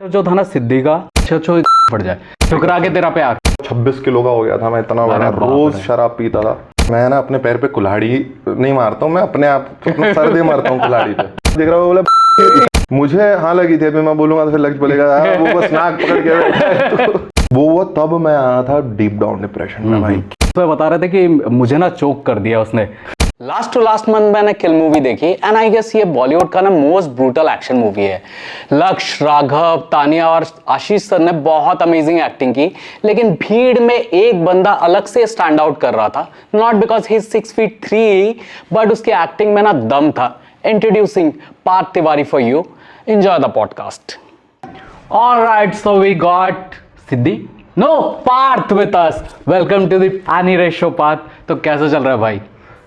जो था ना सिद्धि का फट जाए ठुकरा के तेरा प्यार 26 किलो का हो गया था मैं, इतना बड़ा, रोज शराब पीता था मैं ना। अपने पैर पे कुल्हाड़ी नहीं मारता हूँ मैं, अपने आप अपने सर दे मारता हूँ कुल्हाड़ी पे। देख रहा हूँ बोला मुझे हाँ लगी थी, अभी मैं बोलूंगा तो फिर लग बोलेगा वो बस नाक पकड़ के बैठा है। तो वो तब मैं आया था डीप डाउन डिप्रेशन में भाई। तो बता रहे थे कि मुझे ना चोक कर दिया उसने। लास्ट टू लास्ट मंथ मैंने किल मूवी देखी एंड आई गेस ये बॉलीवुड का ना मोस्ट ब्रूटल एक्शन मूवी है। लक्ष्य, राघव, तानिया और आशीष सर ने बहुत अमेजिंग एक्टिंग की, लेकिन भीड़ में एक बंदा अलग से स्टैंड आउट कर रहा था। नॉट बिकॉज ही 6'3", बट उसकी एक्टिंग में ना दम था। Introducing Parth Tiwari for you. Enjoy the podcast. Alright, so we got Siddhi, no Parth with us. Welcome to the any ratio Parth. तो कैसा चल रहा है भाई?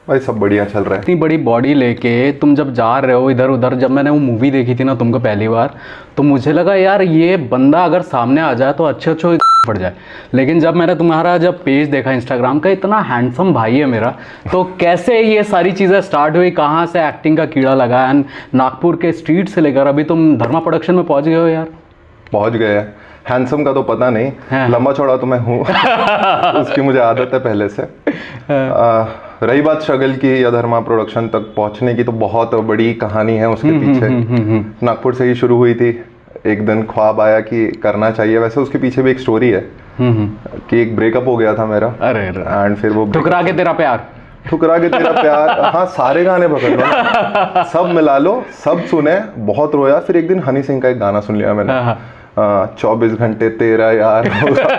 भाई सब बढ़िया चल रहा है। इतनी बड़ी बॉडी लेके तुम जब जा रहे हो इधर उधर, जब मैंने वो मूवी देखी थी ना तुमको पहली बार, तो मुझे लगा यार ये बंदा अगर सामने आ जाए तो अच्छे पड़ जाए। लेकिन जब मैंने तुम्हारा जब पेज देखा इंस्टाग्राम का, इतना हैंडसम भाई है मेरा। तो कैसे ये सारी चीज़ें स्टार्ट हुई, कहाँ से एक्टिंग का कीड़ा लगा? एंड नागपुर के स्ट्रीट से लेकर अभी तुम धर्मा प्रोडक्शन में पहुँच गए हो यार। पहुँच गए हैं। हैंडसम का तो पता नहीं, लंबा चौड़ा तो मैं हूँ। उसकी मुझे आदत है पहले से। रही बात स्ट्रगल की या धर्मा प्रोडक्शन तक पहुंचने की, तो बहुत बड़ी कहानी है उसके पीछे। नागपुर से ही शुरू हुई थी। एक दिन ख्वाब आया कि करना चाहिए। वैसे उसके पीछे भी एक स्टोरी है कि एक ब्रेकअप हो गया था मेरा। अरे एंड फिर वो ठुकरा के तेरा प्यार, ठुकरा के तेरा प्यार। हाँ, सारे गाने पकड़ लो, सब मिला लो, सब सुने, बहुत रोया। फिर एक दिन हनी सिंह का एक गाना सुन लिया मैंने, 24 घंटे तेरा यार,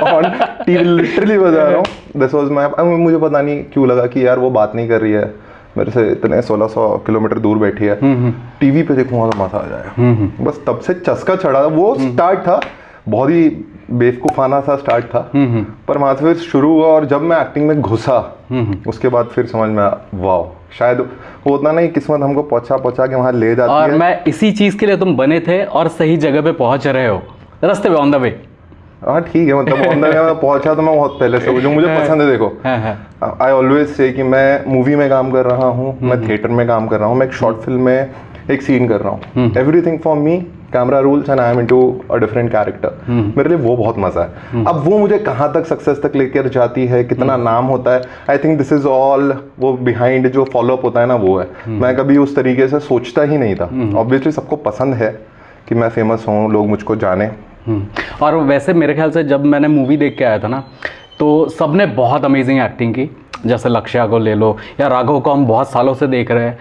ऑन टीवी लिटरली बजा रहा हूँ। दिस वाज माय, मुझे पता नहीं क्यों लगा कि यार वो बात नहीं कर रही है मेरे से, इतने 1600 किलोमीटर दूर बैठी है, टीवी पे देखूंगा तो मजा आ जाएगा। बस तब से चस्का चढ़ा। वो स्टार्ट था, बहुत ही बेवकूफाना सा स्टार्ट था, पर वहां से फिर शुरू हुआ। और जब मैं एक्टिंग में घुसा उसके बाद फिर समझ में आया, वाह, शायद वो उतना नहीं, किस्मत हमको पहुंचा के वहां ले जाती है। और मैं इसी चीज के लिए तुम बने थे और सही जगह पे पहुंच रहे हो, रास्ते पे, ऑन द वे। हाँ ठीक है, मतलब ऑन द वे मैं पहुंचा तो मैं बहुत पहले से, जो मुझे पसंद है। देखो, आई ऑलवेज से कि मैं मूवी में काम कर रहा हूँ, मैं थिएटर में काम कर रहा हूँ, मैं एक शॉर्ट फिल्म में एक सीन कर रहा हूँ। Everything for me camera rules and I am into a different character. मेरे लिए वो बहुत मजा है। अब वो मुझे कहाँ तक सक्सेस तक लेकर जाती है, कितना नाम होता है, I think this is all वो बिहाइंड जो फॉलोअप होता है ना, वो है। मैं कभी उस तरीके से सोचता ही नहीं था। ऑब्वियसली सबको पसंद है कि मैं फेमस हूँ, लोग मुझको जाने। और वैसे मेरे ख्याल से जब मैंने मूवी देख के आया था ना, तो सबने बहुत अमेजिंग एक्टिंग की। जैसे लक्ष्या को ले लो या राघव को हम बहुत सालों से देख रहे हैं।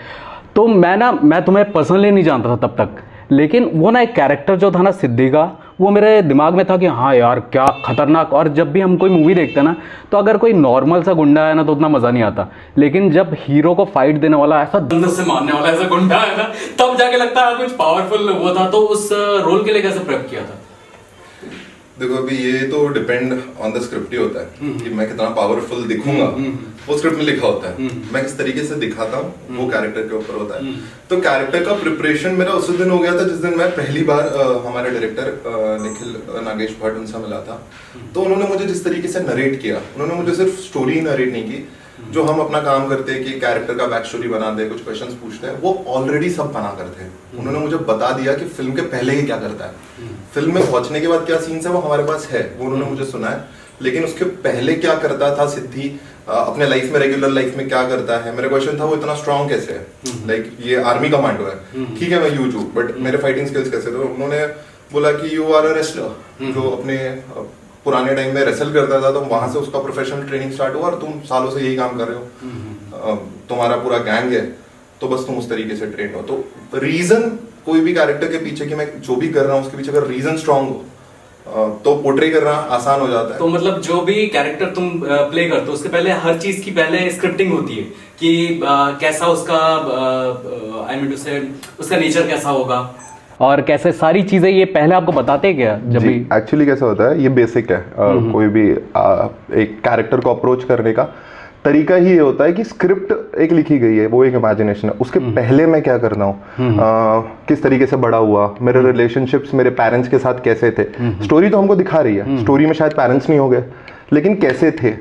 तो मैं तुम्हें पर्सनली नहीं जानता था तब तक, लेकिन वो ना एक कैरेक्टर जो था ना सिद्धि का, वो मेरे दिमाग में था कि हाँ यार क्या खतरनाक। और जब भी हम कोई मूवी देखते हैं ना, तो अगर कोई नॉर्मल सा गुंडा है ना तो उतना मज़ा नहीं आता, लेकिन जब हीरो को फाइट देने वाला, ऐसा अंदर से मारने वाला ऐसा गुंडा है ना, तब जाके लगता है कुछ पावरफुल वो था। तो उस रोल के लिए कैसे प्रेप किया था? देखो, अभी ये तो डिपेंड ऑन द स्क्रिप्ट ही होता है कि मैं कितना पावरफुल दिखूंगा। वो स्क्रिप्ट में लिखा होता है, मैं किस तरीके से दिखाता हूँ वो कैरेक्टर के ऊपर होता है। तो कैरेक्टर का प्रिपरेशन मेरा उस दिन हो गया था जिस दिन मैं पहली बार हमारे डायरेक्टर निखिल नागेश भट्ट उनसे मिला था। तो उन्होंने मुझे जिस तरीके से नरेट किया, उन्होंने मुझे सिर्फ स्टोरी ही नरेट नहीं की, जो हम अपना काम करते हैं कि कैरेक्टर का बैक स्टोरी बना दे, कुछ क्वेश्चंस पूछते हैं, वो ऑलरेडी सब बना करते हैं। उन्होंने मुझे बता दिया कि फिल्म के पहले ही क्या करता है, फिल्म में पहुंचने के बाद क्या सीन्स है वो हमारे पास है, वो उन्होंने मुझे सुना है। लेकिन उसके पहले क्या करता था सिद्धि अपने लाइफ में, रेगुलर लाइफ में क्या करता है। मेरा क्वेश्चन था वो इतना स्ट्रांग कैसे है, लाइक ये आर्मी कमांडो है, ठीक है मैं यूज हूँ, बट मेरे फाइटिंग स्किल्स कैसे। तो उन्होंने बोला कि यू आर अ रेसलर, जो अपने पुराने टाइम में रेसल करता था, तो वहां से उसका प्रोफेशनल ट्रेनिंग स्टार्ट हुआ और तुम सालों से यही काम कर रहे हो, तुम्हारा पूरा गैंग है, तो बस तुम उस तरीके से ट्रेन हो। तो रीजन कोई भी कैरेक्टर के पीछे कि मैं जो भी कर रहा हूँ उसके पीछे अगर रीजन स्ट्रांग हो तो पोर्ट्रे करना आसान हो जाता है। तो मतलब जो भी कैरेक्टर तुम प्ले करते हो उसके पहले हर चीज की पहले स्क्रिप्टिंग होती है कि कैसा उसका आई मीन टू से उसका नेचर कैसा होगा और कैसे सारी चीजें ये पहले आपको बताते हैं क्या? जब भी एक्चुअली कैसा होता है, ये बेसिक है। कोई भी एक कैरेक्टर को अप्रोच करने का तरीका ही ये होता है कि स्क्रिप्ट एक लिखी गई है, वो एक इमेजिनेशन है, उसके पहले मैं क्या करता हूँ, किस तरीके से बड़ा हुआ, मेरे रिलेशनशिप्स मेरे पेरेंट्स के साथ कैसे थे। स्टोरी तो हमको दिखा रही है, स्टोरी में शायद पेरेंट्स नहीं हो गए, लेकिन कैसे थे,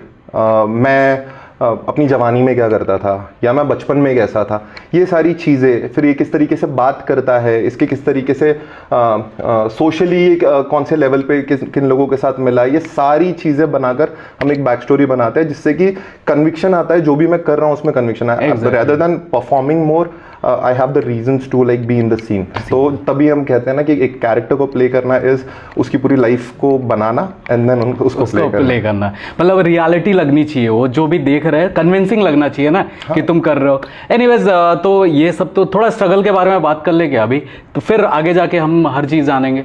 मैं अपनी जवानी में क्या करता था या मैं बचपन में कैसा था, ये सारी चीज़ें, फिर ये किस तरीके से बात करता है, इसके किस तरीके से सोशली कौन से लेवल पे किन लोगों के साथ मिला, ये सारी चीज़ें बनाकर हम एक बैक स्टोरी बनाते हैं जिससे कि कन्विक्शन आता है, जो भी मैं कर रहा हूँ उसमें कन्विक्शन है, rather than performing more I have the reasons to like be in the scene. तो तभी हम कहते हैं ना कि एक कैरेक्टर को प्ले करना इज उसकी पूरी लाइफ को बनाना एंड देन उसको प्ले करना, मतलब रियलिटी लगनी चाहिए, वो जो भी देख रहे हैं कन्विंसिंग लगना चाहिए ना। हाँ। कि तुम कर रहे हो। एनीवेज, तो ये सब तो थोड़ा स्ट्रगल के बारे में बात कर लेंगे अभी, तो फिर आगे जाके हम हर चीज़ जानेंगे।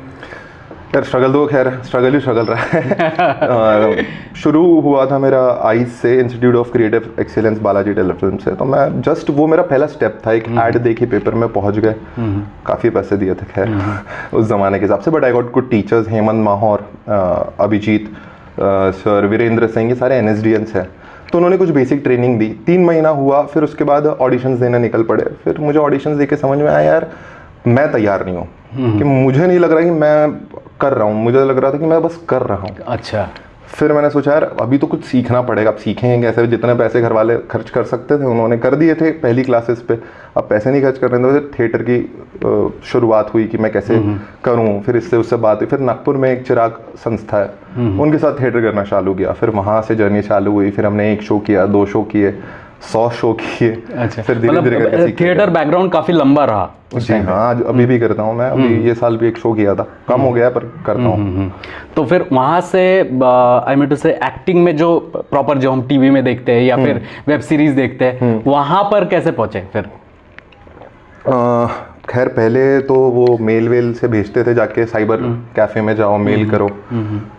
यार स्ट्रगल तो खैर स्ट्रगल ही स्ट्रगल रहा है। शुरू हुआ था मेरा आइज से, institute of creative excellence Balaji telefilm से, तो मैं जस्ट वो मेरा पहला स्टेप था, एक ऐड देखी, पेपर में पहुंच गए, काफ़ी पैसे दिए थे खैर उस ज़माने के हिसाब से, but I got good teachers, Hemant Mahaur, Abhijeet sir, Virendra Singh, ये सारे NSDNs हैं, तो उन्होंने कुछ बेसिक ट्रेनिंग दी। 3 महीना हुआ, फिर उसके बाद ऑडिशंस देने निकल पड़े। फिर मुझे ऑडिशंस देके समझ में आया यार मैं तैयार नहीं हूँ, कि मुझे नहीं लग रहा कि मैं कर रहा हूँ, मुझे लग रहा था कि मैं बस कर रहा हूँ। अच्छा। फिर मैंने सोचा यार अभी तो कुछ सीखना पड़ेगा, अब सीखेंगे कैसे, जितने पैसे घर वाले खर्च कर सकते थे उन्होंने कर दिए थे पहली क्लासेस पे, अब पैसे नहीं खर्च कर रहे थे। थिएटर की शुरुआत हुई कि मैं कैसे करूं, फिर इससे उससे बात हुई, फिर नागपुर में एक चिराग संस्था है, उनके साथ थिएटर करना चालू किया, फिर वहाँ से जर्नी चालू हुई, फिर हमने 1 शो किया, 2 शो किए, 100 शो किए। अच्छा। फिर धीरे-धीरे करके थिएटर बैकग्राउंड काफी लंबा रहा। जी हाँ, अभी भी करता हूँ मैं, अभी ये साल भी 1 शो किया था, कम हो गया पर करता हूँ। तो फिर वहाँ से आई मीन टू से एक्टिंग में जो प्रॉपर जो हम टीवी में देखते हैं या फिर वेब सीरीज देखते हैं, वहाँ पर कैसे पहुँचे फिर? खैर पहले तो वो मेल वेल से भेजते थे, जाके साइबर कैफे में जाओ, मेल करो,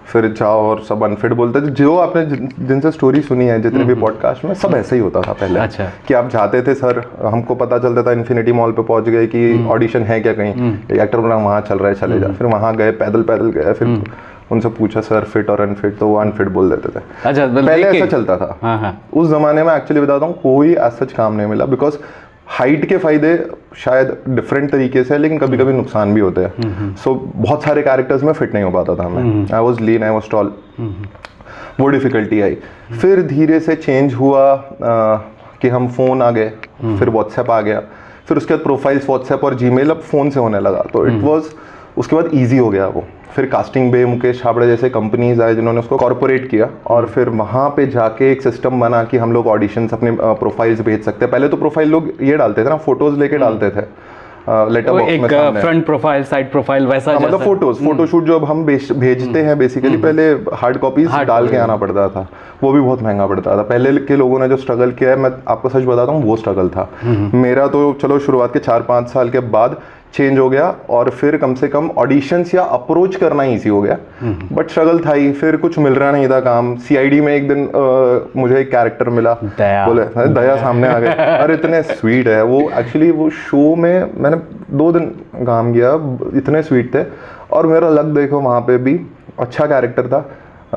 फिर जाओ और सब अनफिट बोलते थे। जो आपने जिनसे स्टोरी सुनी है जितने भी पॉडकास्ट में, सब ऐसे ही होता था पहले। अच्छा। कि आप जाते थे, सर हमको पता चलता था इन्फिनिटी मॉल पे पहुंच गए कि ऑडिशन है क्या कहीं, एक्टर प्रोग्राम वहाँ चल रहा है, चले जा। फिर वहाँ गए, पैदल पैदल गए, फिर उनसे पूछा सर फिट और अनफिट, तो वो अनफिट बोल देते थे। अच्छा, पहले ऐसा चलता था। हाँ। उस जमाने में एक्चुअली बताता हूँ कोई एज सच काम नहीं मिला, बिकॉज हाइट के फायदे शायद डिफरेंट तरीके से, लेकिन कभी कभी नुकसान भी होते हैं। सो बहुत सारे कैरेक्टर्स में फिट नहीं हो पाता था मैं, I was lean, I was tall, वो डिफिकल्टी आई। फिर धीरे से चेंज हुआ कि हम फ़ोन आ गए, फिर व्हाट्सएप आ गया, फिर उसके बाद प्रोफाइल्स व्हाट्सएप और जीमेल अब फ़ोन से होने लगा, तो इट वॉज उसके बाद ईजी हो गया वो। फिर कास्टिंग बे, मुकेश छाबड़े जैसे कंपनीज आए जिन्होंने उसको कॉर्पोरेट किया, और फिर वहाँ पे जाके एक सिस्टम बना कि हम लोग ऑडिशंस अपने प्रोफाइल्स भेज सकते हैं। पहले तो प्रोफाइल लोग ये डालते थे ना, फोटोज लेके डालते थे लेटर बॉक्स में सामने, फ्रंट प्रोफाइल, साइड प्रोफाइल, वैसा मतलब फोटोशूट जो अब हम भेजते हैं बेसिकली, पहले हार्ड कॉपीज डाल के आना पड़ता था, वो भी बहुत महंगा पड़ता था। पहले के लोगों ने जो स्ट्रगल किया है, मैं आपको सच बताता हूँ, वो स्ट्रगल था। मेरा तो चलो शुरुआत के 4-5 साल के बाद चेंज हो गया, और फिर कम से कम ऑडिशंस या अप्रोच करना ईजी हो गया, बट स्ट्रगल था ही। फिर कुछ मिल रहा नहीं था काम। CID में एक दिन मुझे एक कैरेक्टर मिला, बोले दया सामने आ गए, अरे इतने स्वीट है वो। एक्चुअली वो शो में मैंने 2 दिन काम किया, इतने स्वीट थे, और मेरा लक देखो वहाँ पे भी अच्छा कैरेक्टर था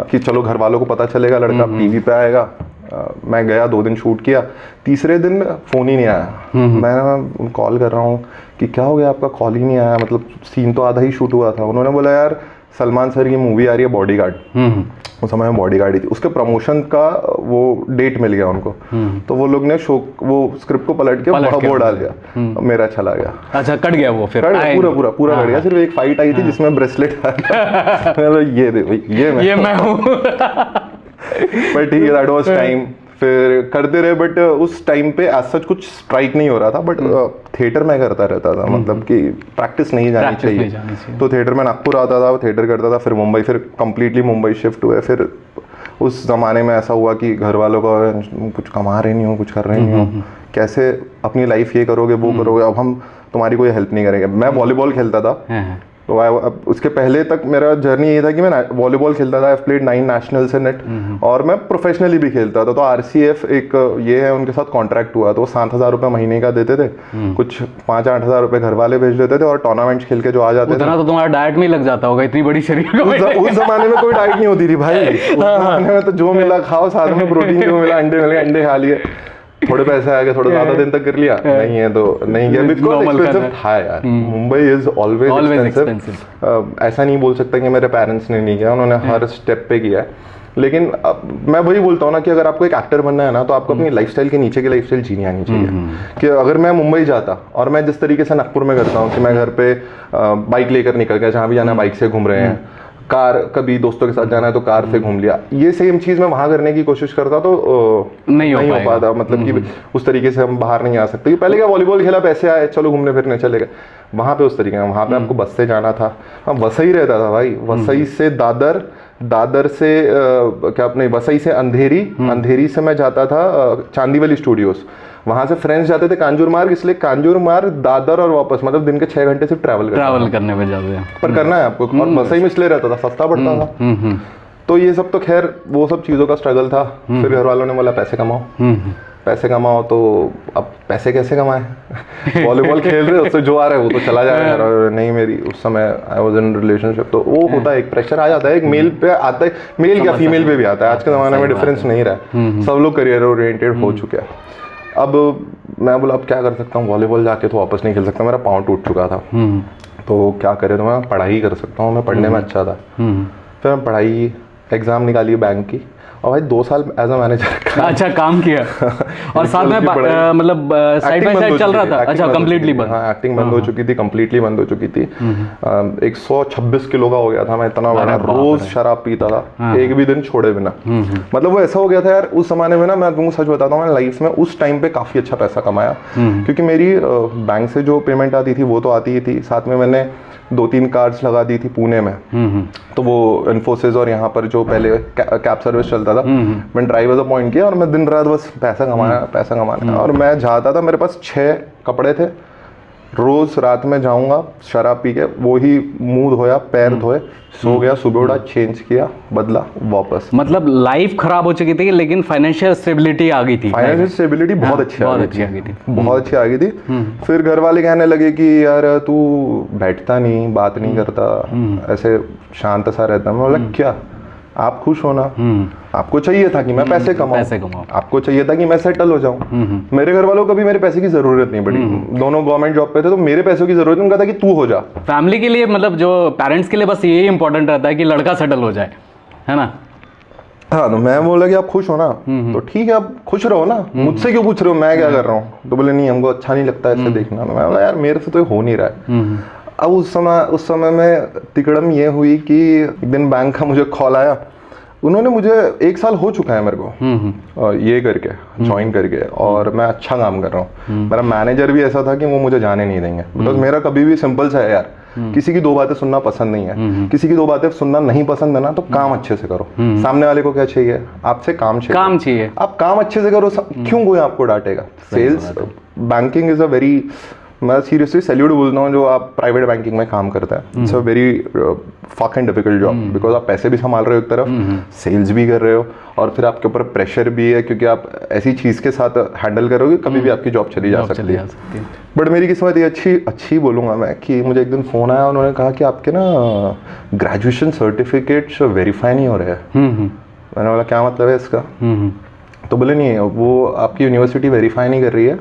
कि चलो घर वालों को पता चलेगा, लड़का टीवी पे आएगा। मैं गया, 2 दिन शूट किया, तीसरे दिन फ़ोन ही नहीं आया। मैं कॉल कर रहा हूँ कि क्या हो गया आपका, कॉल ही नहीं आया, मतलब सीन तो आधा ही शूट हुआ था। उन्होंने बोला यार सलमान सर की मूवी आ रही है बॉडीगार्ड, उस समय में बॉडीगार्ड ही थी, उसके प्रमोशन का वो डेट मिल गया उनको, तो वो लोग ने शो वो स्क्रिप्ट को पलट के वो डाल दिया, मेरा चला गया। अच्छा, कट गया वो, फिर पूरा कट गया। सिर्फ एक फाइट आई थी जिसमें ब्रेसलेट ये दे भाई, ये मैं हूँ। पर ठीक है, दैट वाज टाइम। फिर करते रहे, बट उस टाइम पे एज सच कुछ स्ट्राइक नहीं हो रहा था, बट थिएटर में करता रहता था, मतलब कि प्रैक्टिस नहीं जानी चाहिए। तो थिएटर में नागपुर आता था, थिएटर करता था, फिर मुंबई, फिर कंप्लीटली मुंबई शिफ्ट हुए। फिर उस ज़माने में ऐसा हुआ कि घर वालों का कुछ कमा रहे नहीं हो, कुछ कर रहे नहीं हो, कैसे अपनी लाइफ ये करोगे वो करोगे, अब हम तुम्हारी कोई हेल्प नहीं करेंगे। मैं वॉलीबॉल खेलता था, तो अब उसके पहले तक मेरा जर्नी ये था कि मैं वॉलीबॉल खेलता था। I played 9 nationals in it, और मैं प्रोफेशनली भी खेलता था। तो RCF एक ये है, उनके साथ कॉन्ट्रैक्ट हुआ, तो वो 7,000 रुपये महीने का देते थे, कुछ 5-8 हज़ार रुपये घर वाले भेज देते थे, और टूर्नामेंट्स खेल के जो आ जाते थे। तो तुम्हारा डाइट में लग जाता होगा, इतनी बड़ी शरीर उस जमाने में कोई डाइट नहीं होती थी भाई, उस जमाने में तो जो मिला खाओ, साथ में प्रोटीन जो मिला, अंडे मिल गए, अंडे खा लिए, थोड़े पैसे आ गए, थोड़ा ज्यादा दिन तक कर लिया, नहीं है तो नहीं गया, बिकॉज़ एक्सपेंसिव था यार। Mumbai is always expensive. ऐसा नहीं बोल सकता कि मेरे पेरेंट्स ने नहीं किया, उन्होंने हर स्टेप पे किया है। लेकिन मैं वही बोलता हूँ ना कि अगर आपको एक एक्टर बनना है ना तो आपको अपनी लाइफस्टाइल के नीचे की लाइफस्टाइल जीनी आनी चाहिए। कि अगर मैं मुंबई जाता और मैं जिस तरीके से नागपुर में करता हूँ कि मैं घर पे बाइक लेकर निकल गया, जहाँ भी जाना है बाइक से घूम रहे हैं, कार कभी दोस्तों के साथ जाना है तो कार से घूम लिया, ये सेम चीज़ मैं वहाँ करने की कोशिश करता तो नहीं हो पाता। मतलब कि उस तरीके से हम बाहर नहीं आ सकते। पहले क्या वॉलीबॉल खेला, पैसे आए, चलो घूमने फिरने चले गए। वहाँ पे उस तरीके का, वहाँ पे आपको बस से जाना था। हाँ, वसई रहता था भाई, वसई से दादर, दादर से क्या अपने वसई से अंधेरी, अंधेरी से मैं जाता था चांदीवली स्टूडियोज, वहां से फ्रेंड्स जाते थे कांजूर मार्ग, इसलिए कांजूर मार्ग दादर और वापस, मतलब दिन के 6 घंटे सिर्फ ट्रैवल करने में जाते हैं, पर करना है आपको। और वसई में इसलिए रहता था, सस्ता पड़ता था। तो ये सब तो खैर वो सब चीज़ों का स्ट्रगल था। फिर घर वालों ने बोला पैसे कमाओ, पैसे कमाओ। तो अब पैसे कैसे कमाए? वॉलीबॉल खेल रहे, उससे जो आ रहा है वो तो चला जा रहा है। नहीं, मेरी उस समय आई वाज इन रिलेशनशिप, तो वो होता है, एक प्रेशर आ जाता है, एक मेल पे आता है, मेल क्या फीमेल पे भी आता है। आज के ज़माने में डिफरेंस नहीं रहा है, सब लोग करियर ओरिएंटेड हो चुके हैं। अब मैं बोला अब क्या कर सकता हूँ, वॉलीबॉल जाके तो वापस नहीं खेल सकता, मेरा पाँव टूट चुका था। तो क्या करे, तो मैं पढ़ाई कर सकता हूँ, मैं पढ़ने में अच्छा था। फिर मैं पढ़ाई, एग्ज़ाम निकाली बैंक की, और भाई 2 साल एज अ मैनेजर अच्छा काम किया और साथ में मतलब साइड बाय साइड चल रहा था। अच्छा, कंप्लीटली बंद? हाँ, एक्टिंग बंद हो चुकी थी, कंप्लीटली बंद हो चुकी थी। 126 किलो का हो गया था मैं, इतना बड़ा, रोज शराब पीता था, एक भी दिन छोड़े बिना। मतलब वो ऐसा हो गया था यार उस जमाने में ना, मैं तुमको सच बताता हूँ, मैं लाइफ में उस टाइम पे काफी अच्छा पैसा कमाया, क्योंकि मेरी बैंक से जो पेमेंट आती थी वो तो आती ही थी, साथ में मैंने 2-3 कार्ड्स लगा दी थी पुणे में। तो वो इन्फोसिस और यहाँ पर जो पहले कैब सर्विस चलता था, मैंने ड्राइवर्स अपॉइंट किया और मैं दिन रात बस पैसा कमाना। और मैं जाता था, मेरे पास 6 कपड़े थे, रोज रात में जाऊंगा शराब पी के, वो ही मुंह धोया, पैर धोए, सो गया, सुबह उठा, चेंज किया, बदला, वापस। मतलब लाइफ खराब हो चुकी थी लेकिन फाइनेंशियल स्टेबिलिटी आ गई थी। फाइनेंशियल स्टेबिलिटी बहुत अच्छी आ गई थी, बहुत अच्छी आ गई थी। फिर घर वाले कहने लगे कि यार तू बैठता नहीं, बात नहीं करता, ऐसे शांत सा रहता। मैं बोला क्या, आप खुश हो ना, आपको चाहिए था कि मैं पैसे कमाऊं, आपको चाहिए था कि मैं सेटल हो जाऊं। मेरे घर वालों को कभी मेरे पैसे की जरूरत नहीं पड़ी, दोनों गवर्नमेंट जॉब पे थे, तो मेरे पैसों की जरूरत नहीं, उनका था कि तू हो जा। फैमिली के लिए, मतलब जो पेरेंट्स के लिए बस यही इंपॉर्टेंट रहता है कि लड़का सेटल हो जाए, है ना? हाँ, तो मैं बोला कि आप खुश हो ना, तो ठीक है, आप खुश रहो ना, मुझसे क्यों पूछ रहे हो मैं क्या कर रहा हूँ? तो बोले नहीं, हमको अच्छा नहीं लगता ऐसे देखना। मैं बोला यार मेरे से तो हो नहीं रहा है। अब उस समय में तिकड़म ये हुई कि एक दिन बैंक का मुझे कॉल आया, उन्होंने मुझे 1 साल हो चुका है मेरे को ये करके, ज्वाइन करके, और मैं अच्छा काम कर रहा हूँ। मेरा मैनेजर भी ऐसा था कि वो मुझे जाने नहीं देंगे, बिकॉज मेरा कभी भी सिंपल सा है यार, किसी की 2 बातें सुनना पसंद नहीं है। किसी की 2 बातें सुनना नहीं पसंद है ना, तो काम अच्छे से करो। सामने वाले को क्या चाहिए, आपसे काम चाहिए, आप काम अच्छे से करो, क्यों कोई आपको डांटेगा? Sales, banking is a very, मैं सीरियसली सैल्यूट बोलता हूँ जो आप प्राइवेट बैंकिंग में काम करते हैं। It's a very fuck and difficult job, because आप पैसे भी संभाल रहे हो एक तरफ, सेल्स भी कर रहे हो, और फिर आपके ऊपर प्रेशर भी है, क्योंकि आप ऐसी चीज़ के साथ हैंडल करोगे कभी भी आपकी जॉब चली जा सकती है। बट मेरी किस्मत ये अच्छी बोलूँगा मैं कि मुझे एक दिन फ़ोन आया, उन्होंने कहा कि आपके ना ग्रेजुएशन सर्टिफिकेट्स वेरीफाई नहीं हो रहे हैं। मैंने बोला क्या मतलब है इसका? तो बोले नहीं, वो आपकी यूनिवर्सिटी वेरीफाई नहीं कर रही है,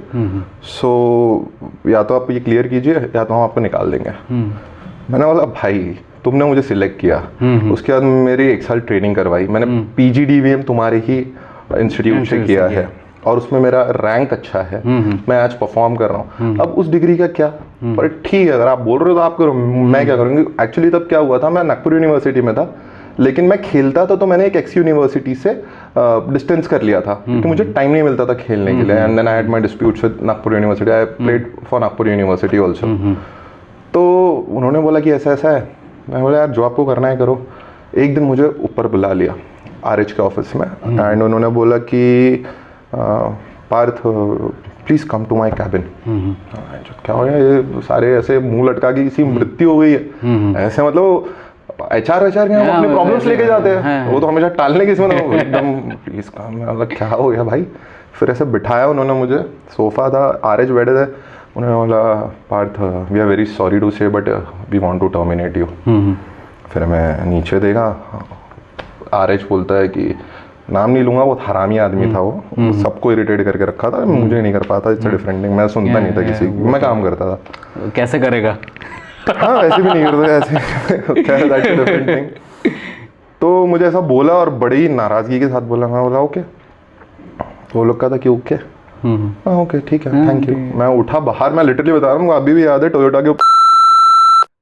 सो या तो आप ये क्लियर कीजिए या तो हम आपको निकाल देंगे। मैंने बोला भाई तुमने मुझे सिलेक्ट किया, उसके बाद मेरी 1 साल ट्रेनिंग करवाई, मैंने PGDVM तुम्हारे ही इंस्टीट्यूट से किया है, और उसमें मेरा रैंक अच्छा है, मैं आज परफॉर्म कर रहा हूँ। अब उस डिग्री का क्या, पर ठीक है अगर आप बोल रहे हो तो आप करो, मैं क्या करूँगी। एक्चुअली तब क्या हुआ था, मैं नागपुर यूनिवर्सिटी में था, लेकिन मैं खेलता था तो मैंने एक एक्स यूनिवर्सिटी से डिस्टेंस कर लिया था, क्योंकि मुझे टाइम नहीं मिलता था खेलने के लिए। And then I had my disputes with Nagpur university, I played for Nagpur university also. तो उन्होंने बोला कि ऐसा ऐसा है, मैं बोला यार जो आपको करना है करो। एक दिन मुझे ऊपर बुला लिया RH के ऑफिस में, एंड उन्होंने बोला कि Parth please come to my cabin. क्या हो गया, ये सारे ऐसे मुंह लटका के किसी मृत्यु हो गई है ऐसे, मतलब HR के हम अपने प्रॉब्लम्स लेके जाते हैं, वो तो हमेशा टालने की इसमें एकदम प्लीज काम में। मतलब क्या हो गया भाई? फिर ऐसे बिठाया उन्होंने मुझे, सोफा था, RH बैठे थे, उन्होंने बोला Parth we are very sorry to say but we want to terminate you. फिर मैं नीचे देखा, RH बोलता है कि नाम नहीं लूंगा, बहुत हरामी आदमी था वो, सबको इरिटेट करके रखा था, मुझे नहीं कर पाता, इट्स डिफरेंट थिंग, मैं सुनता नहीं था किसी की, मैं काम करता था। कैसे करेगा? हाँ वैसे भी नहीं करते ऐसे, तो मुझे ऐसा बोला और बड़ी नाराज़गी के साथ बोला। मैं बोला ओके, तो वो लोग कहा था कि ओके, हाँ ओके ठीक है थैंक यू। मैं उठा बाहर, मैं लिटरली बता रहा हूँ, अभी भी याद है, टोयोटा के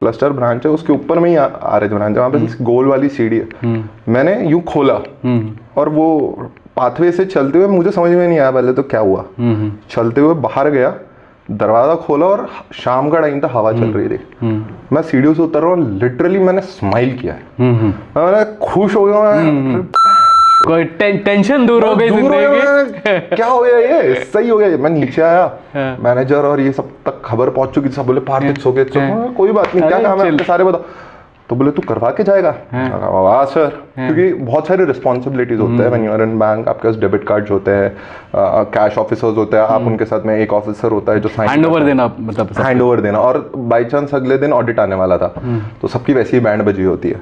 क्लस्टर ब्रांच है, उसके ऊपर में ही आरएच ब्रांच है, वहाँ पे गोल वाली सीढ़ी है। मैंने यूं खोला और वो पाथवे से चलते हुए, मुझे समझ में नहीं आया पहले तो क्या हुआ, चलते हुए बाहर गया, दरवाजा खोला और शाम का टाइम था, हवा चल रही थी। मैं सीढ़ियों से उतर रहा हूँ, लिटरली मैंने स्माइल किया है, मैंने खुश हो गया, कोई टेंशन दूर हो गई जिंदगी। क्या हो गया, ये सही हो गया। मैं नीचे आया, मैनेजर और ये सब तक खबर पहुंच चुकी थी, सब बोले पार्थिव सो गए, कोई बात नहीं, क्या काम है आपके, सारे बताओ। तो बोले तू करवा के जाएगा, वाह सर, क्योंकि बहुत सारी रिस्पॉन्सिबिलिटीज होते हैं when you are in bank. आपके पास डेबिट कार्ड्स होते हैं, कैश ऑफिसर्स होते हैं, आप उनके साथ में एक ऑफिसर होता है जो हैंडओवर देना, मतलब हैंडओवर देना, और बाई चांस अगले दिन ऑडिट आने वाला था, तो सबकी वैसी ही बैंड बजी होती है।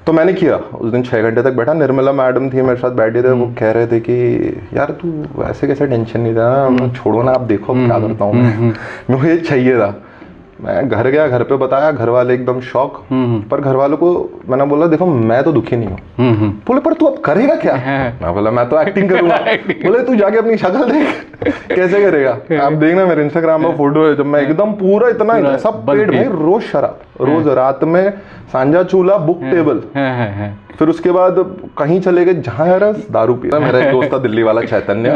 तो मैंने किया, उस दिन 6 घंटे तक बैठा। निर्मला मैडम थी मेरे साथ बैठे थे, वो कह रहे थे कि यार तू ऐसे कैसे टेंशन नहीं लेना, छोड़ो ना, आप देखो अब क्या करता हूँ मैं, मुझे चाहिए था। मैं घर गया, घर पे बताया, घर वाले एकदम शॉक। पर घर वालों को मैंने बोला देखो मैं तो दुखी नहीं हूँ। बोले पर तू अब करेगा क्या? मैं बोला मैं तो एक्टिंग करूंगा। बोले तू जाके अपनी शक्ल देख कैसे करेगा। आप देखना मेरे इंस्टाग्राम पर फोटो है, जब मैं एकदम पूरा इतना सब पेट में, रोज शराब, रोज रात में सांझा चूल्हा, बुक टेबल, फिर उसके बाद कहीं चले गए जहाँ यार दारू पी। मेरा एक दोस्त था दिल्ली वाला चैतन्य,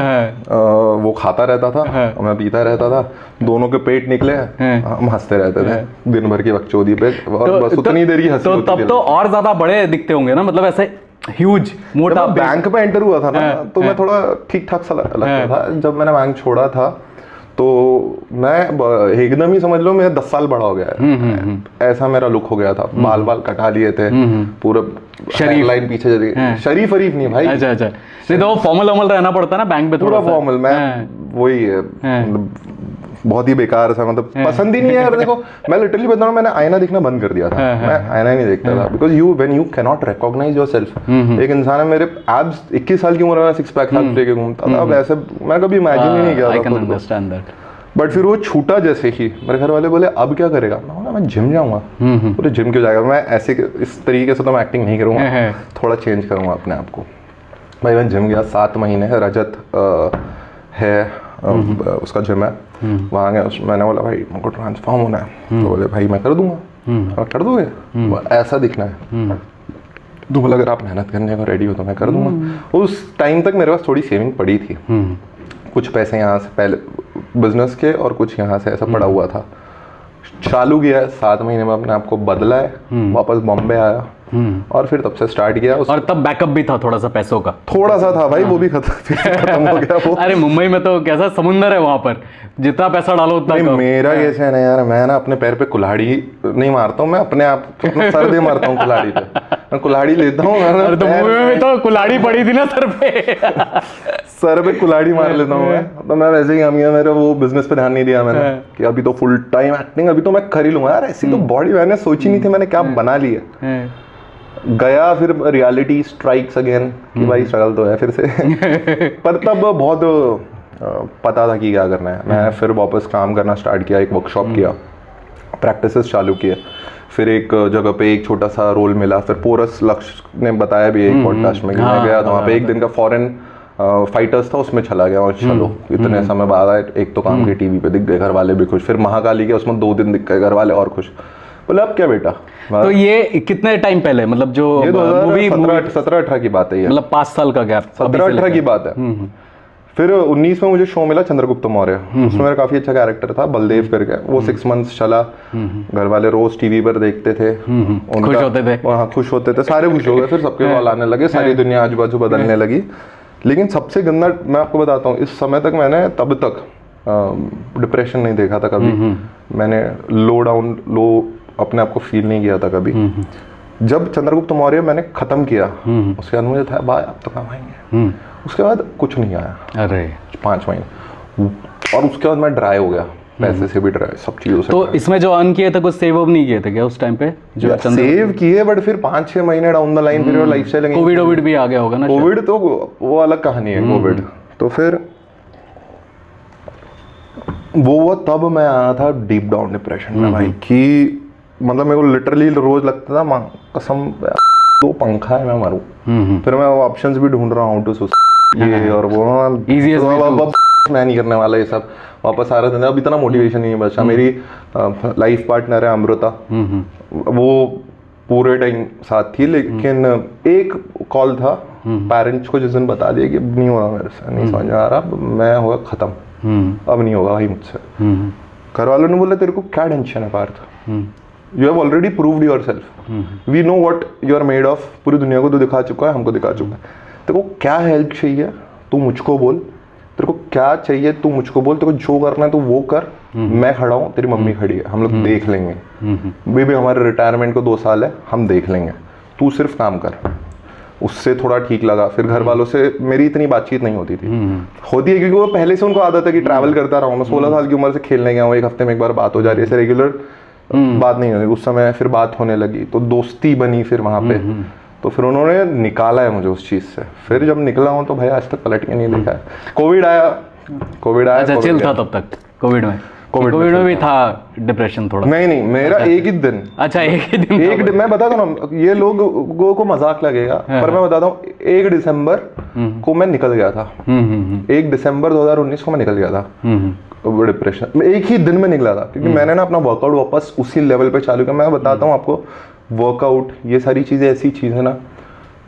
वो खाता रहता था, मैं पीता रहता था, दोनों के पेट निकले, हम हंसते रहते थे दिन भर की बकचोदी पे, और बस उतनी देर ही हंसी होती थी। तब तो और ज्यादा बड़े दिखते होंगे ना, मतलब ऐसे ह्यूज मोटा। बैंक में एंटर हुआ था ना, तो मैं थोड़ा ठीक ठाक सा लगता था। जब मैंने बैंक छोड़ा था तो मैं एकदम ही समझ लो मैं 10 साल बड़ा हो गया है, ऐसा मेरा लुक हो गया था। बाल कटा लिए थे, पूरा शरीफ लाइन पीछे चली गई। शरीफ नहीं भाई। अच्छा नहीं तो फॉर्मल रहना पड़ता ना बैंक में, थोड़ा फॉर्मल। मैं वही है, बहुत ही बेकार सा, मतलब पसंद ही नहीं है यार। देखो मैं लिटरली बता रहा हूँ, मैंने आईना दिखना बंद कर दिया था। मैं आईना ही नहीं देखता था, because when you can not recognise yourself. एक इंसान है, मेरे एब्स 21 साल की उम्र में 6 पैक लेके घूमता था, अब ऐसे मैं कभी इमेजिन ही नहीं किया था। बट फिर वो छूटा जैसे ही, मेरे घर वाले बोले अब क्या करेगा? मैं जिम जाऊंगा। बोले जिम क्यों जाएगा? मैं ऐसे इस तरीके से तो मैं एक्टिंग नहीं करूँगा, थोड़ा चेंज करूँगा अपने आप को। भाई मैं जिम गया, 7 महीने, रजत है उसका जिम है, वहाँ गया। मैंने बोला भाई मेरे को ट्रांसफॉर्म होना है, तो बोले भाई मैं कर दूंगा। और कर दोगे? ऐसा दिखना है। तो बोला अगर आप मेहनत करने को रेडी हो तो मैं कर दूंगा। उस टाइम तक मेरे पास थोड़ी सेविंग पड़ी थी, कुछ पैसे यहाँ से पहले बिजनेस के और कुछ यहाँ से ऐसा पड़ा हुआ था। चालू किया, 7 महीने में अपने आप को बदला है, वापस बॉम्बे आया, और फिर तब से स्टार्ट किया। और तब बैकअप भी था थोड़ा सा पैसों का, थोड़ा सा था भाई, वो भी खत्म हो गया वो। अरे मुंबई में तो कैसा समुंदर है वहां पर, जितना पैसा डालो उतना कम। मेरा कैसे है ना यार, मैं ना अपने पैर पे कुल्हाड़ी नहीं मारता हूँ, मैं अपने आप अपना सर दे मारता हूँ कुल्हाड़ी पे। मैं कुल्हाड़ी लेता हूँ, तो मुंबई में तो कुल्हाड़ी पड़ी थी ना सर पे। सर पे कुल्हाड़ी मार लेता हूँ मैं। तो मैं वैसे ही काम किया, मेरा वो बिजनेस पे ध्यान नहीं दिया मैंने कि अभी तो फुल टाइम एक्टिंग, अभी तो मैं कर ही लूंगा यार। ऐसी तो बॉडी मैंने सोची नहीं थी, मैंने क्या बना ली है। गया फिर रियलिटी स्ट्राइक्स अगेन कि भाई स्ट्रगल तो है फिर से। पर तब बहुत पता था कि क्या करना है। मैं फिर वापस काम करना स्टार्ट किया, एक वर्कशॉप किया, प्रैक्टिसेस चालू किए। फिर एक जगह पे एक छोटा सा रोल मिला, फिर पोरस लक्ष्य ने बताया भी एक पॉडकास्ट में कि मैं गया था वहाँ पे, एक दिन का फॉरेन फाइटर्स था, उसमें चला गया। और चलो इतने समय बाद आए, एक तो काम की टीवी पे दिख गए, घर वाले भी खुश। फिर महाकाली के उसमें 2 दिन दिख गए, घर वाले और खुश। बोले अब क्या बेटा। तो ये कितने टाइम पहले, मतलब जो मूवी 17-18 की बात है ये, मतलब 5 साल का गैप, 17-18 की बात है। फिर 19 में मुझे शो मिला चंद्रगुप्त मौर्य, उसमें मेरा काफी अच्छा कैरेक्टर था, बलदेव करके। वो 6 मंथ्स चला, घर वाले रोज टीवी पर देखते थे, खुश होते थे। हाँ खुश होते थे, सारे खुश हो गए। फिर सबके कॉल आने लगे, सारी दुनिया आजू बाजू बदलने लगी। लेकिन सबसे गंदा मैं आपको बताता हूँ, इस समय तक मैंने तब तक डिप्रेशन नहीं देखा था कभी। मैंने लो अपने आप को फील नहीं किया था कभी। जब चंद्रगुप्त मौर्य मैंने खत्म किया, उसके बाद मुझे था भाई अब तो कमाएंगे। उसके बाद कुछ नहीं आया, अरे 5 महीने, और उसके बाद मैं ड्राई हो गया, पैसे से भी ड्राई, सब चीजों से। तो इसमें जो अर्न किए थे कुछ सेव अप नहीं किए थे क्या उस टाइम पे? जो सेव किए, बट फिर 5-6 महीने डाउन द लाइन फिर लाइफस्टाइल, कोविड भी आ गया होगा ना। कोविड तो वो अलग कहानी है। कोविड तो फिर वो तब मैं आया था डीप डाउन डिप्रेशन में भाई, कि मतलब मेरे को लिटरली रोज लगता था मां कसम तो पंखा है मैं मरूं। फिर मैं ऑप्शंस भी ढूंढ रहा हूँ टू ये और वो Easiest way to- मैं नहीं करने वाला ये सब, वापस आ रहे थे। अब इतना मोटिवेशन नहीं है बचा। मेरी लाइफ पार्टनर है अमृता, वो पूरे टाइम साथ थी, लेकिन एक कॉल था पेरेंट्स को जिस दिन बता दिया कि अब नहीं हो रहा मेरे से, नहीं समझ में आ रहा, मैं होगा खत्म, अब नहीं होगा भाई मुझसे। घर वालों ने बोला तेरे को क्या टेंशन है Parth, you have already proved yourself, we know what you are made of, पूरी दुनिया को तो दिखा चुका है, हमको दिखा चुका है, तेरे को क्या हेल्प चाहिए तू मुझको बोल, तेरे को क्या चाहिए तू मुझको बोल, तेरे को जो करना है तू वो कर, मैं खड़ा हूँ, तेरी मम्मी खड़ी है, हम लोग देख लेंगे, बेबी हमारे रिटायरमेंट को 2 साल है, हम देख लेंगे, तू सिर्फ काम कर। उससे थोड़ा ठीक लगा। फिर घर वालों से मेरी इतनी बातचीत नहीं होती थी, होती है क्योंकि वो पहले से उनको आदत है कि ट्रैवल करता रहा हूँ मैं, 16 साल की उम्र से खेलने गया हूँ, 1 हफ्ते में एक बार बात हो जा रही है, ऐसे रेगुलर बात नहीं होती। उस समय फिर बात होने लगी तो दोस्ती बनी फिर वहाँ पे, तो फिर उन्होंने निकाला है मुझे उस चीज़ से। फिर जब निकला हूँ तो भाई आज तक पलट के नहीं देखा है। कोविड आया अच्छा चिल था तब तक कोविड में? कोविड में भी था डिप्रेशन थोड़ा? नहीं मेरा एक ही दिन। अच्छा एक ही दिन? मैं बताता हूँ ना, ये लोगों को मजाक लगेगा पर मैं बताता हूँ, 1 दिसंबर को मैं निकल गया था, 1 दिसंबर 2019 को मैं निकल गया था डिप्रेशन, एक ही दिन में निकला था, क्योंकि मैंने ना अपना वर्कआउट वापस उसी लेवल पे चालू किया। मैं बताता हूँ आपको, वर्कआउट ये सारी चीजें ऐसी चीज है ना,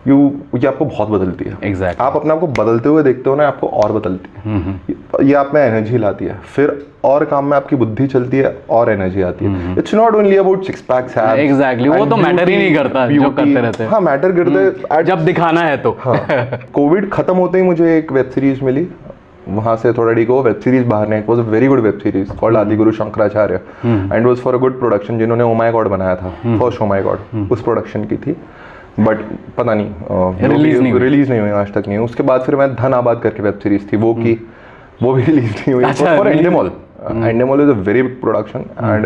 ये आपको बहुत बदलती है। Exactly. आप अपने आप को बदलते हुए देखते हो ना, आपको और बदलती है, ये आप में एनर्जी लाती है, फिर और काम में आपकी बुद्धि चलती है और एनर्जी आती है। It's not only about 6 PACS abs. Exactly, वो तो मैटर ही नहीं करता जो करते रहते हैं। हाँ मैटर करते जब दिखाना है तो। कोविड खत्म होते ही मुझे एक वेब सीरीज मिली, वहां से थोड़ा ठीक हो, वेब सीरीज बाहर ने, it was a very good web series called Adiguru Shankaracharya, and was for a good production, जिन्होंने ओ माय गॉड बनाया था, फर्स्ट ओ माय गॉड उस प्रोडक्शन की थी, बट पता नहीं रिलीज नहीं हुई आज तक नहीं। उसके बाद फिर मैं धन आबाद करके वेब सीरीज थी वो की, वो भी रिलीज नहीं हुई। For Endemol, Endemol is a very big production and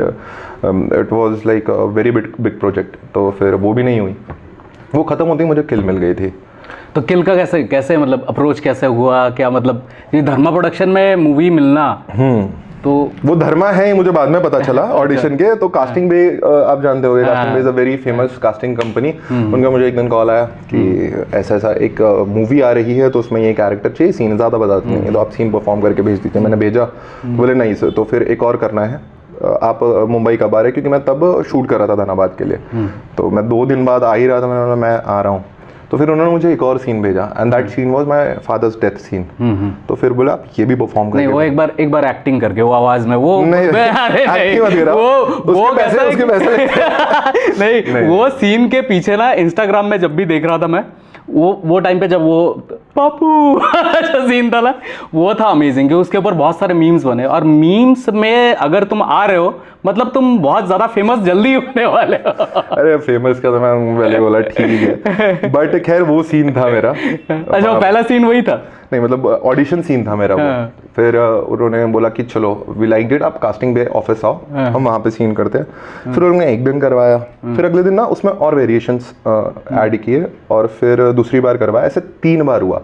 it was like a very big project, तो फिर वो भी नहीं हुई। वो खत्म होती मुझे किल मिल गई थी। तो किल का कैसे मतलब अप्रोच कैसे हुआ, क्या मतलब ये धर्मा प्रोडक्शन में मूवी मिलना, तो वो धर्मा है ही मुझे बाद में पता चला ऑडिशन के। तो कास्टिंग बे आप जानते होंगे, casting Bay is a very famous casting company. उनका मुझे एक दिन कॉल आया कि ऐसा एक मूवी आ रही है, तो उसमें ये कैरेक्टर चाहिए, सीन ज़्यादा बताते नहीं है, तो आप सीन परफॉर्म करके भेज दीजिए। मैंने भेजा, बोले नहीं सर, तो फिर एक और करना है, आप मुंबई कब आ रहे, क्योंकि मैं तब शूट कर रहा था धनाबाद के लिए, तो मैं 2 दिन बाद आ ही रहा था, मैं आ रहा हूँ। तो फिर उन्होंने मुझे एक और सीन भेजा, and that scene was my father's death scene. तो फिर बोला आप ये भी परफॉर्म करके, नहीं वो एक बार एक्टिंग करके वो आवाज में वो नहीं वो सीन के पीछे ना इंस्टाग्राम में जब भी देख रहा था मैं, वो टाइम पे जब वो पापू जो सीन था ना, वो था अमेजिंग, कि उसके ऊपर बहुत सारे मीम्स बने, और मीम्स में अगर तुम आ रहे हो मतलब तुम बहुत ज्यादा फेमस जल्दी होने वाले हो। अरे फेमस का तो मैं पहले बोला ठीक है, बट खैर वो सीन था मेरा। अच्छा वो पहला सीन वही था? नहीं मतलब ऑडिशन सीन था मेरा वो। फिर उन्होंने बोला कि चलो वी लाइक इट, आप कास्टिंग बे ऑफिस आओ, हम वहाँ पे सीन करते हैं। फिर उन्होंने एक दिन करवाया, फिर अगले दिन ना उसमें और वेरिएशंस ऐड किए, और फिर दूसरी बार करवाया, ऐसे 3 बार हुआ।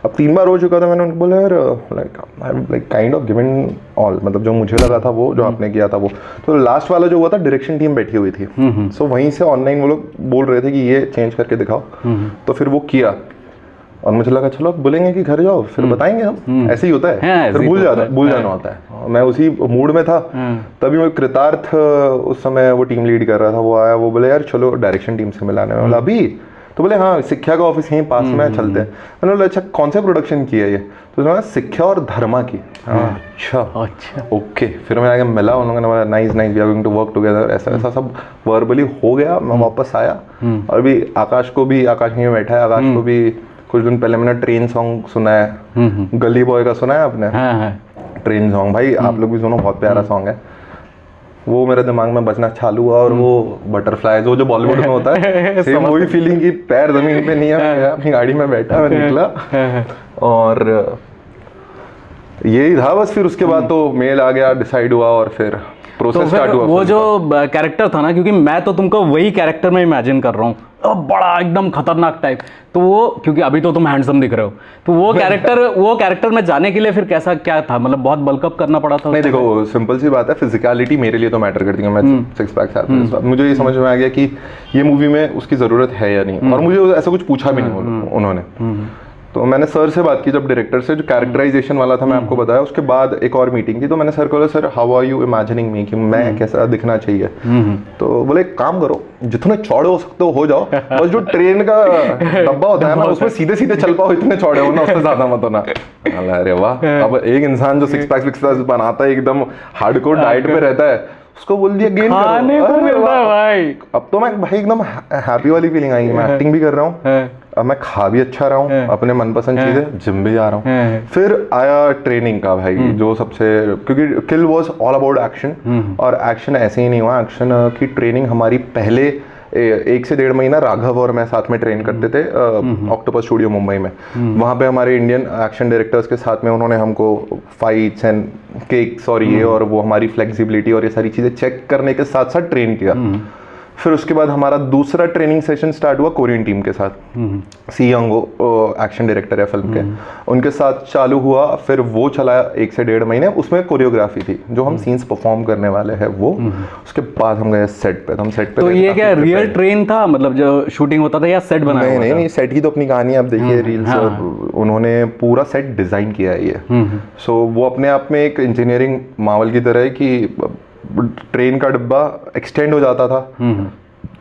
अब 3 बार हो चुका था, मैंने उनको बोला यार like kind of given all, मतलब जो मुझे लगा था वो, जो आपने किया था वो। तो लास्ट वाला जो हुआ था, डायरेक्शन टीम बैठी हुई थी, सो वहीं से ऑनलाइन वो लोग बोल रहे थे कि ये चेंज करके दिखाओ, तो फिर वो किया, और मुझे लगा चलो अब बोलेंगे कि घर जाओ, फिर बताएंगे हम, ऐसे ही होता है, फिर भूल जाना होता है। मैं उसी मूड में था, तभी वो कृतार्थ उस समय वो टीम लीड कर रहा था, वो आया, वो बोले यार चलो डायरेक्शन टीम से मिलाने में। बोला अभी? तो बोले हाँ, शिक्षा का ऑफिस यहीं पास में, चलते हैं। मैंने बोला अच्छा कौन सा प्रोडक्शन की है ये? तो उसने बोला शिक्षा और धर्मा की। अच्छा ओके। फिर मैं आगे मिला, उन लोगों ने बोला nice we are going to work together, ऐसा सब वर्बली हो गया। मैं वापस आया, और भी आकाश यहीं बैठा है, आकाश को भी कुछ दिन पहले मैंने ट्रेन सॉन्ग सुना है, गली बॉय का सुना है आपने? ट्रेन सॉन्ग भाई आप लोग भी सुनो, बहुत प्यारा सॉन्ग है। वो मेरे दिमाग में बजना चालू हुआ, और वो बटरफ्लाई जो बॉलीवुड में होता है, सेम वही फीलिंग की पैर जमीन पे नहीं है, अपनी गाड़ी में बैठा, मैं निकला, और यही था बस। फिर उसके बाद तो मेल आ गया, डिसाइड हुआ, और फिर प्रोसेस स्टार्ट हुआ। वो जो कैरेक्टर था ना, क्योंकि मैं तो तुमको वही कैरेक्टर में इमेजिन कर रहा हूँ, बड़ा एकदम खतरनाक टाइप, तो वो क्योंकि अभी तो तुम हैंडसम दिख रहे हो, तो वो कैरेक्टर में जाने के लिए फिर कैसा क्या था, मतलब बहुत बल्कअप करना पड़ा था? नहीं देखो, सिंपल सी बात है, फिजिकलिटी मेरे लिए तो मैटर करती है। मैं 6 पैक्स आता है, मुझे ये समझ में आ गया कि ये मूवी में उसकी ज़रूरत है या नहीं, और मुझे ऐसा कुछ पूछा भी नहीं उन्होंने। तो मैंने सर से बात की जब डायरेक्टर से, जो कैरेक्टराइजेशन वाला था मैं आपको बताया, उसके बाद एक और मीटिंग थी, तो मैंने सर को बोला, sir how are you imagining me, कि मैं कैसा दिखना चाहिए? तो बोले एक काम करो, जितने चौड़े हो सकते हो जाओ, बस जो ट्रेन का डब्बा होता है ना उसमें सीधे सीधे चल पाओ, इतने चौड़े हो ना, उससे ज्यादा मत होना। अरे वाह, अब एक इंसान जो 6 पैक्स बनाता है, एकदम हार्डकोर डाइट पे रहता है, उसको बोल दिया गेन खाने को मिलता है भाई। अब तो मैं भाई एकदम हैप्पी वाली फीलिंग आई, मैं एक्टिंग भी कर रहा हूँ, अब मैं खा भी अच्छा रहा हूँ, अपने मनपसंद चीजें, जिम भी जा रहा हूँ। फिर आया ट्रेनिंग का भाई, जो सबसे, क्योंकि किल वाज ऑल अबाउट एक्शन, और एक्शन ऐसे ही नहीं हुआ, एक्शन की ट्रेनिंग हमारी पहले 1 से 1.5 महीना राघव और मैं साथ में ट्रेन करते थे ऑक्टोपस स्टूडियो मुंबई में। वहाँ पे हमारे इंडियन एक्शन डायरेक्टर्स के साथ में उन्होंने हमको फाइट्स एंड केक्स और ये और वो हमारी फ्लेक्सिबिलिटी और ये सारी चीज़ें चेक करने के साथ साथ ट्रेन किया। फिर उसके बाद हमारा दूसरा ट्रेनिंग सेशन स्टार्ट हुआ कोरियन टीम के साथ, सी यंगो एक्शन डायरेक्टर है फिल्म के, उनके साथ चालू हुआ। फिर वो चला 1 से 1.5 महीने, उसमें कोरियोग्राफी थी, जो हम सीन्स परफॉर्म करने वाले हैं वो। उसके बाद हम गए सेट पे, तो हम सेट पे। तो ये क्या रियल ट्रेन था, मतलब जो शूटिंग होता था, या सेट बनाया हुआ था? नहीं, सेट की तो अपनी कहानी आप देखिए, रील्स उन्होंने पूरा सेट डिजाइन किया है ये। सो वो अपने आप में एक इंजीनियरिंग मावल की तरह है कि ट्रेन का डिब्बा एक्सटेंड हो जाता था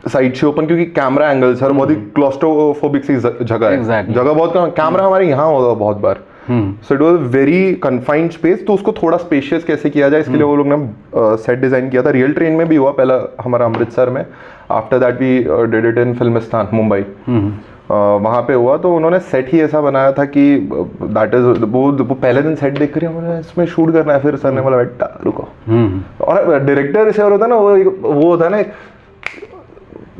साइड से ओपन, क्योंकि कैमरा एंगल सर बहुत ही क्लॉस्ट्रोफोबिक सी जगह है, जगह बहुत कम, कैमरा हमारे यहाँ होता बहुत बार, so it was very confined space. तो उसको थोड़ा स्पेशियस कैसे किया जाए, इसके लिए वो लोग ने सेट डिजाइन किया था। रियल ट्रेन में भी हुआ पहला हमारा अमृतसर में, after that we did it in Filmistan Mumbai, वहाँ पे हुआ। तो उन्होंने सेट ही ऐसा बनाया था कि दैट इज वो पहले दिन सेट देख कर हमें इसमें शूट करना है, फिर सर ने बोला बेटा रुको, और डायरेक्टर से होता है ना, वो होता है ना,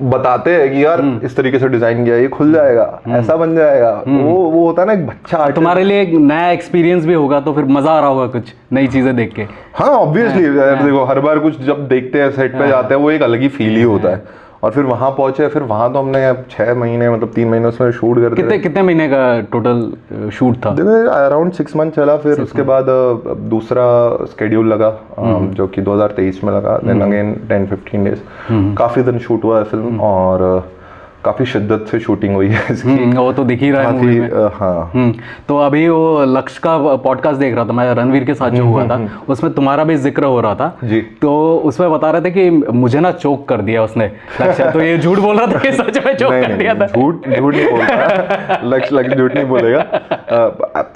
बताते हैं कि यार इस तरीके से डिजाइन किया, ये खुल जाएगा, ऐसा बन जाएगा, वो होता है ना एक बच्चा। तुम्हारे लिए एक नया एक्सपीरियंस भी होगा, तो फिर मजा आ रहा होगा कुछ नई चीजें देख के। हाँ ऑब्वियसली, देखो हर बार कुछ जब देखते हैं सेट पे जाते हैं, वो एक अलग ही फील ही होता है। और फिर वहाँ पहुंचे, फिर वहाँ तो हमने 6 महीने मतलब 3 महीने उसमें शूट करते। कितने महीने का टोटल शूट था? अराउंड 6 मंथ चला। फिर उसके बाद दूसरा स्केड्यूल लगा, जो कि 2023 में लगा, देन अगेन 10-15 डेज, काफी दिन शूट हुआ है फिल्म, और काफी शिद्दत से शूटिंग हुई है इसकी। वो तो दिख ही रहा है मूवी में। हाँ। तो अभी वो लक्ष्य का पॉडकास्ट देख रहा था मैं, रणवीर के साथ जो हुआ था, उसमें तुम्हारा भी जिक्र हो रहा था जी। तो उसमें बता रहे थे कि मुझे ना चोक कर दिया उसने लक्ष्य। तो ये झूठ बोल रहा था कि सच में चोक कर दिया था? झूठ नहीं बोलता लक्ष्य झूठ नहीं बोलेगा,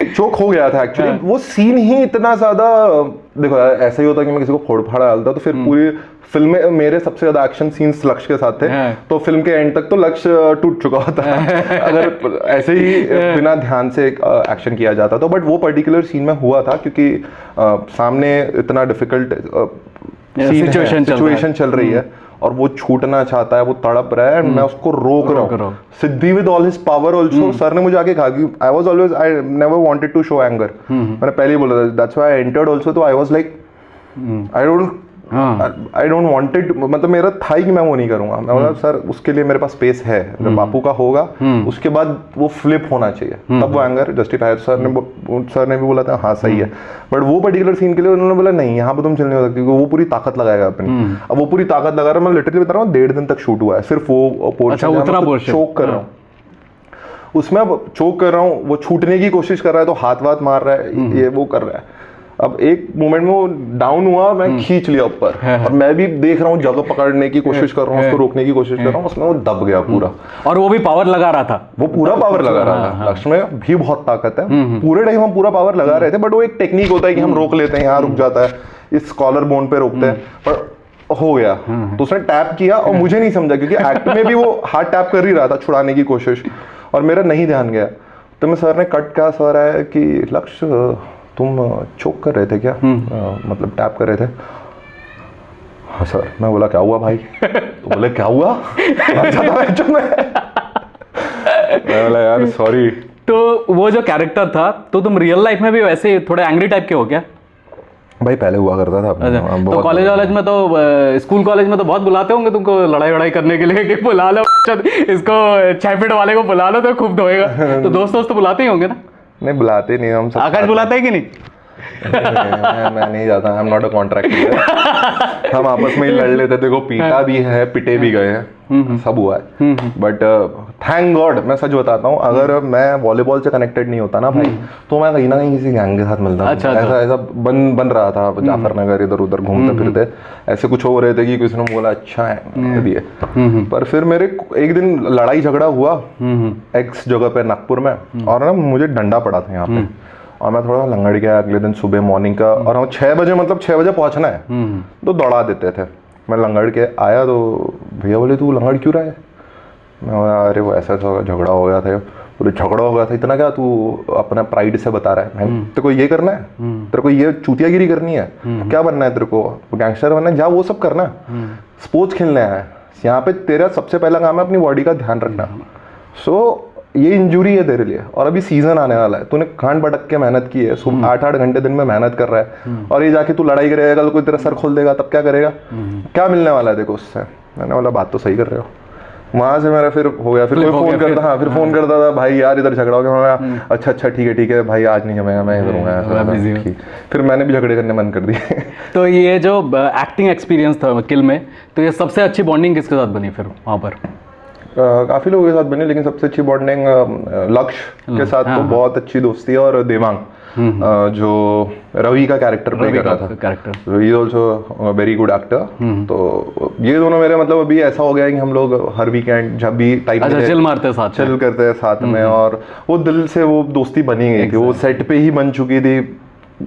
चोक हो गया था एक्चुअली। वो सीन ही इतना ज्यादा, देखो ऐसा ही होता कि मैं किसी को फोड़ फाड़ डालता तो फिर पूरी फिल्म में मेरे सबसे ज्यादा एक्शन सीन्स लक्ष्य के साथ थे, तो फिल्म के एंड तक तो लक्ष्य टूट चुका होता है अगर ऐसे ही बिना ध्यान से एक्शन किया जाता। तो बट वो पर्टिकुलर सीन में हुआ था क्योंकि सामने इतना डिफिकल्ट सिचुएशन चल रही है और वो छूटना चाहता है, वो तड़प रहा है, मैं उसको रोक रहा हूँ। Siddhi with all his power also, sir ने मुझे आके कहा कि I never wanted to show anger, मैंने पहले ही बोला था, that's why I entered also. तो I was like I don't wanted, मतलब मेरा था ही कि मैं वो नहीं करूंगा। मैं बोला सर उसके लिए मेरे पास स्पेस है, जब बापू का होगा उसके बाद वो फ्लिप होना चाहिए, तब वो एंगर जस्टिफाई। सर ने भी बोला था हाँ सही है, बट वो पर्टिकुलर सीन के लिए उन्होंने बोला नहीं यहाँ पे तुम चल नहीं हो सकती, वो पूरी ताकत लगाएगा अपनी। अब वो पूरी ताकत लगा रहा है, मैं लिटरली बता रहा हूँ 1.5 दिन तक शूट हुआ है, सिर्फ वो पोर्शन चोक कर रहा हूँ उसमें। अब चोक कर रहा हूँ, वो छूटने की कोशिश कर रहा है तो हाथ वाथ मार रहा है, ये वो कर रहा है। अब एक मोमेंट में वो डाउन हुआ, मैं खींच लिया ऊपर, और मैं भी देख रहा हूँ, जगह पकड़ने की कोशिश कर रहा हूँ, उसको रोकने की कोशिश कर रहा हूँ, उसमें वो दब गया पूरा। और वो भी पावर लगा रहा था, वो पूरा पावर लगा रहा था। लक्ष्य में भी बहुत ताकत है, पूरे टाइम हम पूरा पावर लगा रहे थे, बट वो एक टेक्निक होता है कि हम रोक लेते हैं, यहाँ रुक जाता है, इस कॉलर बोन पे रोकते हैं, पर हो गया। तो उसने टैप किया और मुझे नहीं समझा, क्योंकि एक्ट में भी वो हाथ टैप कर ही रहा था छुड़ाने की कोशिश, और मेरा नहीं ध्यान गया। तो मैं सर ने कट क्या सर है कि लक्ष्य तुम चोक कर रहे थे क्या, मतलब टैप कर रहे थे? हाँ सर। मैं बोला क्या हुआ भाई? तो बोले क्या हुआ? मैं बोला यार सॉरी। तो वो जो कैरेक्टर था, तो तुम रियल लाइफ में भी वैसे थोड़े एंग्री टाइप के हो क्या? भाई पहले हुआ करता था। अच्छा, तो बहुत- कॉलेज वॉलेज में तो स्कूल कॉलेज में तो बहुत बुलाते होंगे तुमको लड़ाई वड़ाई करने के लिए कि बुला लो इसको 6 फीट वाले को बुला लो तो खूब धोएगा। तो दोस्त तो बुलाते ही होंगे ना? नहीं बुलाते नहीं हम सब। आकाश बुलाता है कि नहीं? मैं नहीं जाता, I am not a contractor. हम आपस में ही लड़ लेते थे, को पीटा भी है, पिटे भी गए हैं, सब हुआ है। बट थैंक गॉड, मैं सच बताता हूँ, अगर मैं वॉलीबॉल से कनेक्टेड नहीं होता ना भाई, तो मैं कहीं ना कहीं किसी गैंग के साथ मिलता। अच्छा, ऐसा ऐसा बन रहा था जाफर नगर, इधर उधर घूमते फिरते ऐसे कुछ हो रहे थे कि किसी ने बोला अच्छा है दिए। पर फिर मेरे एक दिन लड़ाई झगड़ा हुआ एक्स जगह पे नागपुर में, और ना मुझे डंडा पड़ा था यहाँ पे, और मैं थोड़ा लंगड़ गया अगले दिन सुबह मॉर्निंग का, और हम 6 बजे मतलब 6 बजे पहुंचना है, तो दौड़ा देते थे। मैं लंगड़ के आया तो भैया बोले तू लंगड़ क्यों रहा है? मैं बोला अरे वो ऐसा झगड़ा हो गया था। बोले झगड़ा हो गया था, इतना क्या तू अपना प्राइड से बता रहा है? तेरे को ये करना है, तेरे को ये चूतियागिरी करनी है, क्या बनना है तेरे को, गैंगस्टर बनना है, जा वो सब करना है, स्पोर्ट्स खेलने है यहाँ पे, तेरा सबसे पहला काम है अपनी बॉडी का ध्यान रखना। सो ये इंजरी है तेरे लिए, और अभी सीजन आने वाला है, तूने खान भटक के मेहनत की है, सुबह 8-8 घंटे दिन में मेहनत कर रहा है, और ये जाके तू लड़ाई करेगा, कल कोई तेरा सर खोल देगा तब क्या करेगा? क्या मिलने वाला है देखो उससे? मैंने बोला बात तो सही कर रहे हो। वहां से मेरा फिर हो गया, फिर कोई फोन करता, हाँ फिर फोन करता था, भाई यार इधर झगड़ा हो गया। मैं अच्छा ठीक है भाई, आज नहीं जमेगा, मैं इधर हूँ। फिर मैंने भी झगड़े करने बंद कर दिए। तो ये जो एक्टिंग एक्सपीरियंस था किल में, तो ये सबसे अच्छी बॉन्डिंग किसके साथ बनी फिर वहाँ पर? काफी लोगों के साथ बनी, लेकिन सबसे अच्छी बॉन्डिंग लक्ष्य के साथ तो बहुत अच्छी दोस्ती है, और देवांग जो रवि का कैरेक्टर प्ले कर रहा था, he is also very good actor. तो ये दोनों मेरे मतलब अभी ऐसा हो गया है कि हम लोग हर वीकेंड जब भी टाइम चिल मारते हैं साथ, चिल करते हैं साथ में, और वो दिल से वो दोस्ती बनी गई थी, वो सेट पे ही बन चुकी थी।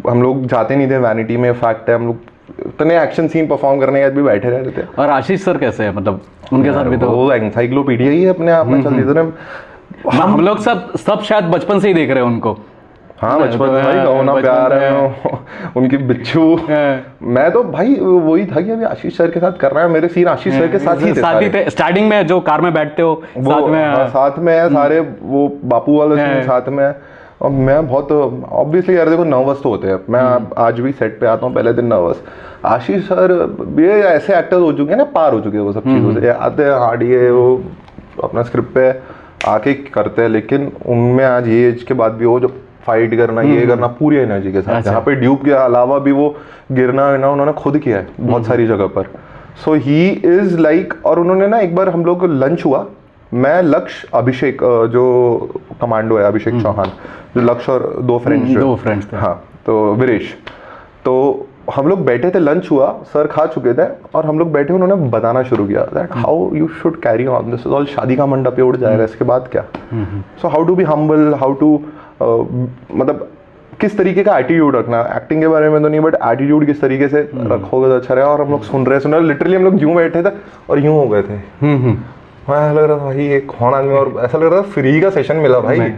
हम लोग जाते नहीं थे वैनिटी में, फैक्ट है हम लोग इतने एक्शन सीन परफॉर्म करने के बाद भी बैठे रहते थे। और आशीष सर कैसे है, मतलब उनके साथ भी तो वो एनसाइक्लोपीडिया ही है अपने आप में, चलती तरह। हम लोग सब शायद बचपन से ही देख रहे हैं उनको। हाँ बचपन से भाई, कहो ना प्यार है उनकी बिच्छू। मैं तो भाई वही था कि अभी आशीष सर के साथ कर रहा है, मेरे सीन आशीष सर के साथ ही थे। स्टार्टिंग में जो कार में बैठते हो साथ में है सारे, वो बापू वाले सीन साथ में है। और मैं बहुत ऑब्वियसली यार देखो नर्वस तो होते हैं, मैं आज भी सेट पे आता हूँ पहले दिन नर्वस। आशीष सर ये ऐसे एक्टर्स हो चुके हैं ना, पार हो चुके हैं वो सब चीज़ों से, आते हैं हार्डिए वो अपना स्क्रिप्ट पे आके करते हैं, लेकिन उनमें आज ये एज के बाद भी वो जो फाइट करना ये करना पूरी एनर्जी के साथ, जहाँ पे ड्यूब के अलावा भी वो गिरना उन्होंने खुद किया है बहुत सारी जगह पर। सो ही इज लाइक, और उन्होंने ना एक बार हम लोग लंच हुआ, मैं लक्ष्य अभिषेक जो कमांडो है अभिषेक चौहान, जो लक्ष्य और दो फ्रेंड्स थे, हाँ तो वीरेश, तो हम लोग बैठे थे, लंच हुआ, सर खा चुके थे और हम लोग बैठे, उन्होंने बताना शुरू किया that how you should carry on this is all, शादी का मंडप पे उड़ जाएगा इसके बाद क्या, so how to be humble, how to मतलब किस तरीके का एटीट्यूड रखना, एक्टिंग के बारे में तो नहीं बट एटीट्यूड किस तरीके से रखोगे तो अच्छा रहेगा। और हम लोग सुन रहे लिटरली हम लोग यूं बैठे थे और यूं हो गए थे, मैं लग रहा था भाई ये कौन आदमी, और ऐसा लग रहा था फ्री का सेशन मिला भाई।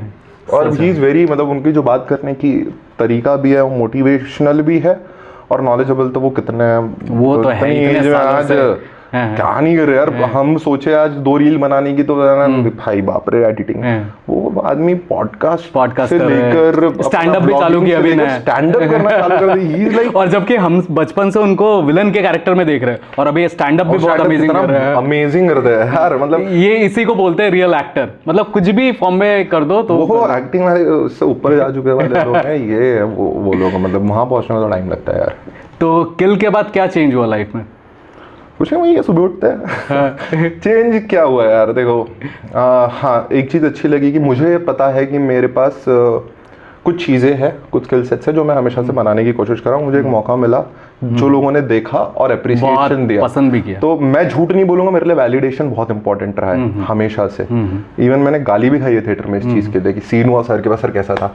और ही इज वेरी, मतलब उनकी जो बात करने की तरीका भी है वो मोटिवेशनल भी है और नॉलेजेबल, तो वो कितने वो तो है एज में आज क्या नहीं कर रहे यार। हम सोचे आज 2 रील बनाने की तो भाई बाप रे एडिटिंग, वो आदमी पॉडकास्ट से लेकर स्टैंड अप भी चालू किया, अभी स्टैंड अप करना चालू कर दी, ही इज लाइक। और जबकि हम बचपन से उनको विलन के कैरेक्टर में देख रहे हैं और अभी स्टैंड अप भी बहुत अमेजिंग कर रहे हैं, अमेजिंग करते हैं यार। मतलब ये इसी को बोलते हैं रियल एक्टर, मतलब कुछ भी फॉर्म में कर दो तो वो एक्टिंग वाले उससे ऊपर जा चुके वाले लोग हैं, ये वो लोग, मतलब वहां पहुंचने में तो टाइम लगता है यार। तो किल के बाद क्या चेंज हुआ लाइफ में? कुछ नहीं, ये सुबह उठते हैं। चेंज क्या हुआ यार, देखो हाँ एक चीज़ अच्छी लगी कि मुझे पता है कि मेरे पास कुछ चीज़ें हैं, कुछ स्किल सेट्स हैं जो मैं हमेशा से बनाने की कोशिश कर रहा हूँ। मुझे एक मौका मिला, जो लोगों ने देखा और अप्रिसिएशन दिया, पसंद भी किया, तो मैं झूठ नहीं बोलूंगा, मेरे लिए वैलिडेशन बहुत इंपॉर्टेंट रहा है हमेशा से। इवन मैंने गाली भी खाई है थिएटर में इस चीज़ के लिए कि सीन हुआ सर के पास, सर कैसा था,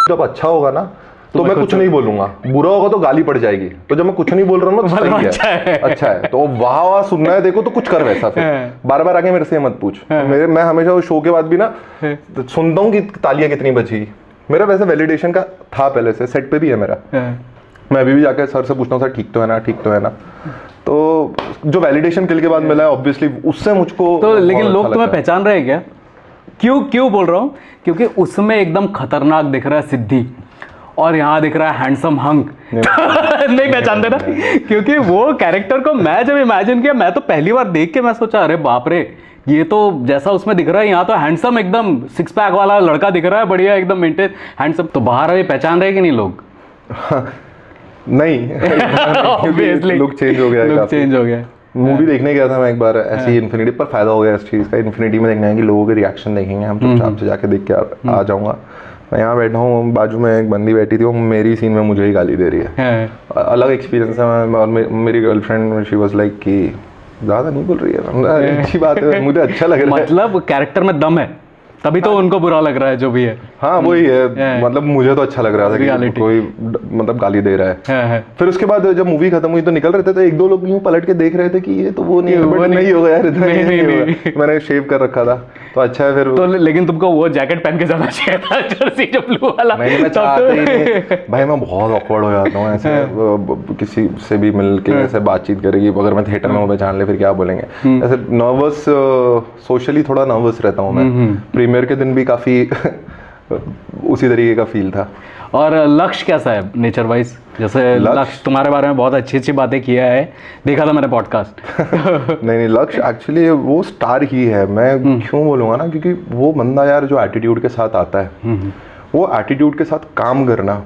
जब अच्छा होगा ना तो मैं कुछ नहीं बोलूंगा, बुरा होगा तो गाली पड़ जाएगी, तो जब मैं कुछ नहीं बोल रहा हूँ तो सही है, अच्छा है, तो वाह सुनना है देखो तो कुछ कर वैसा, फिर बार बार आके मेरे से मत पूछ। मैं हमेशा उस शो के बाद भी ना सुनता हूँ कि तालियां कितनी बजी, मेरा वैसे वैलिडेशन का था पहले से, सेट पे भी है मेरा, मैं अभी भी जाकर सर से पूछता हूँ सर ठीक तो है ना, ठीक तो है ना। तो जो वैलिडेशन किल के बाद मिला है ऑब्वियसली उससे मुझको तो, लेकिन लोग तुम्हें पहचान रहे हैं क्या? क्यों बोल रहा हूँ, क्योंकि उसमें एकदम खतरनाक दिख रहा है सिद्धि, और यहाँ दिख रहा है हैंडसम हंक। नहीं पहचानते ना, क्योंकि वो कैरेक्टर को मैं जब इमेजिन किया, मैं तो पहली बार देख के मैं सोचा अरे बाप रे, ये तो जैसा उसमें दिख रहा है यहाँ तो हैंडसम एकदम 6 पैक वाला लड़का दिख रहा है, बढ़िया एकदम मेंटेन हैंडसम। तो बाहर ये पहचान रहे कि नहीं लोग? नहीं, लुक चेंज हो गया, लुक चेंज हो गया। मूवी देखने गया था मैं एक बार ऐसी इन्फिनिटी, पर फायदा हो गया इस चीज़ का, इन्फिनिटी में देखना है कि लोगों के रिएक्शन देखेंगे, हम चुपचाप से जाके देख के आ जाऊंगा। मैं यहाँ बैठा हूँ, बाजू में एक बंदी बैठी थी, वो मेरी सीन में मुझे ही गाली दे रही है। अलग एक्सपीरियंस है। और मेरी गर्लफ्रेंड शी वाज लाइक कि ज़्यादा नहीं बोल रही है। अच्छी बात है, मुझे अच्छा लग रहा है। मतलब कैरेक्टर में दम है, तभी तो उनको बुरा लग रहा है जो भी है। हाँ वही है, मतलब मुझे तो अच्छा लग रहा था कि कोई मतलब गाली दे रहा है। फिर उसके बाद जब मूवी खत्म हुई तो निकल रहे थे, तो एक दो लोग यूं पलट के देख रहे थे कि ये तो वो नहीं है, बट नहीं होगा यार, इतना नहीं होगा। मैंने शेव कर रखा था तो अच्छा है। फिर तो लेकिन तुमको वो जैकेट पहन के जाना चाहिए था, जर्सी जो ब्लू वाला। मैं चाहता ही नहीं भाई, मैं बहुत ऑकवर्ड हो जाता हूँ ऐसे किसी से भी मिल के ऐसे बातचीत करेगी, अगर मैं थिएटर में वो पहचान ले फिर क्या बोलेंगे, ऐसे नर्वस, सोशली थोड़ा नर्वस रहता हूँ मैं। प्रीमियर के दिन भी काफी उसी तरीके का फील था। और लक्ष्य कैसा है नेचर वाइज? जैसे लक्ष्य तुम्हारे बारे में बहुत अच्छी अच्छी बातें किया है, देखा था मैंने पॉडकास्ट। नहीं, लक्ष्य एक्चुअली वो स्टार ही है। मैं क्यों बोलूँगा ना, क्योंकि वो बंदा यार जो एटीट्यूड के साथ आता है, वो एटीट्यूड के साथ काम करना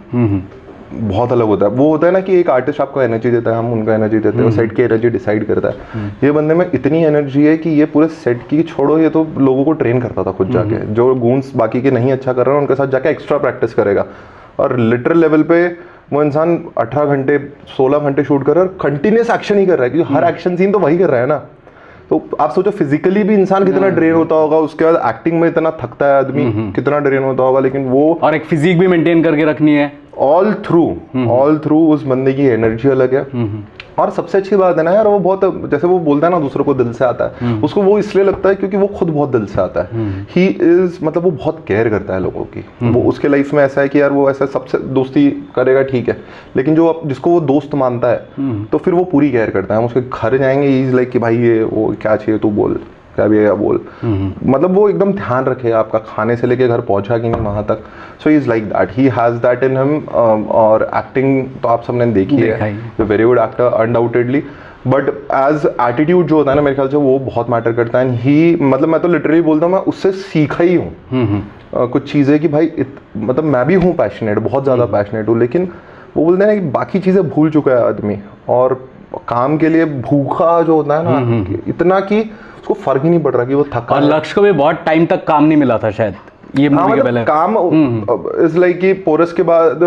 बहुत अलग होता है। वो होता है ना कि एक आर्टिस्ट आपको एनर्जी देता है, हम उनको एनर्जी देते हैं, वो सेट की एनर्जी डिसाइड करता है। ये बंदे में इतनी एनर्जी है कि ये पूरे सेट की छोड़ो, ये तो लोगों को ट्रेन करता था खुद जाके। जो गुन्स बाकी के नहीं अच्छा कर रहे हैं उनके साथ जाके एक्स्ट्रा प्रैक्टिस करेगा। और लिटरल लेवल पे वो इंसान 18 घंटे 16 घंटे शूट कर रहा है और कंटिन्यूस एक्शन ही कर रहा है, क्योंकि हर एक्शन सीन तो वही कर रहा है ना। तो आप सोचो फिजिकली भी इंसान कितना ड्रेन होता होगा, उसके बाद एक्टिंग में इतना थकता है आदमी, कितना ड्रेन होता होगा। लेकिन वो और एक फिजिक भी मेंटेन करके रखनी है ऑल थ्रू उस बंदे की एनर्जी अलग है। और सबसे अच्छी बात है ना यार, वो बहुत, जैसे वो बोलता है ना दूसरों को दिल से आता है, उसको वो इसलिए लगता है क्योंकि वो खुद बहुत दिल से आता है। ही इज, मतलब वो बहुत केयर करता है लोगों की। वो उसके लाइफ में ऐसा है कि यार वो ऐसा सबसे दोस्ती करेगा ठीक है, लेकिन जो जिसको वो दोस्त मानता है तो फिर वो पूरी केयर करता है। हम उसके घर जाएंगे, ही इज लाइक कि भाई ये वो क्या चाहिए तू बोल, क्या भी है बोल। मतलब वो एकदम ध्यान रखेगा आपका, खाने से लेके घर पहुंचा कि नहीं वहां तक। So he is like that, he has that in him. और एक्टिंग तो आप सबने देखी है, very good actor undoubtedly. But as attitude जो होता है ना, मेरे ख्याल से वो बहुत मैटर करता है। ही, मतलब मैं तो लिटरली बोलता हूँ, मैं उससे सीखा ही हूँ कुछ चीज़ें कि भाई मतलब मैं भी हूँ पैशनेट, बहुत ज़्यादा पैशनेट हूँ, लेकिन वो बोलते हैं ना कि बाकी चीज़ें भूल चुका है आदमी, और काम के लिए भूखा जो होता है ना इतना कि उसको फर्क ही नहीं पड़ रहा कि वो थका। और लक्ष्य को भी बहुत टाइम तक काम नहीं मिला था शायद ये मूवी के पहले। काम इज लाइक कि पोरस के बाद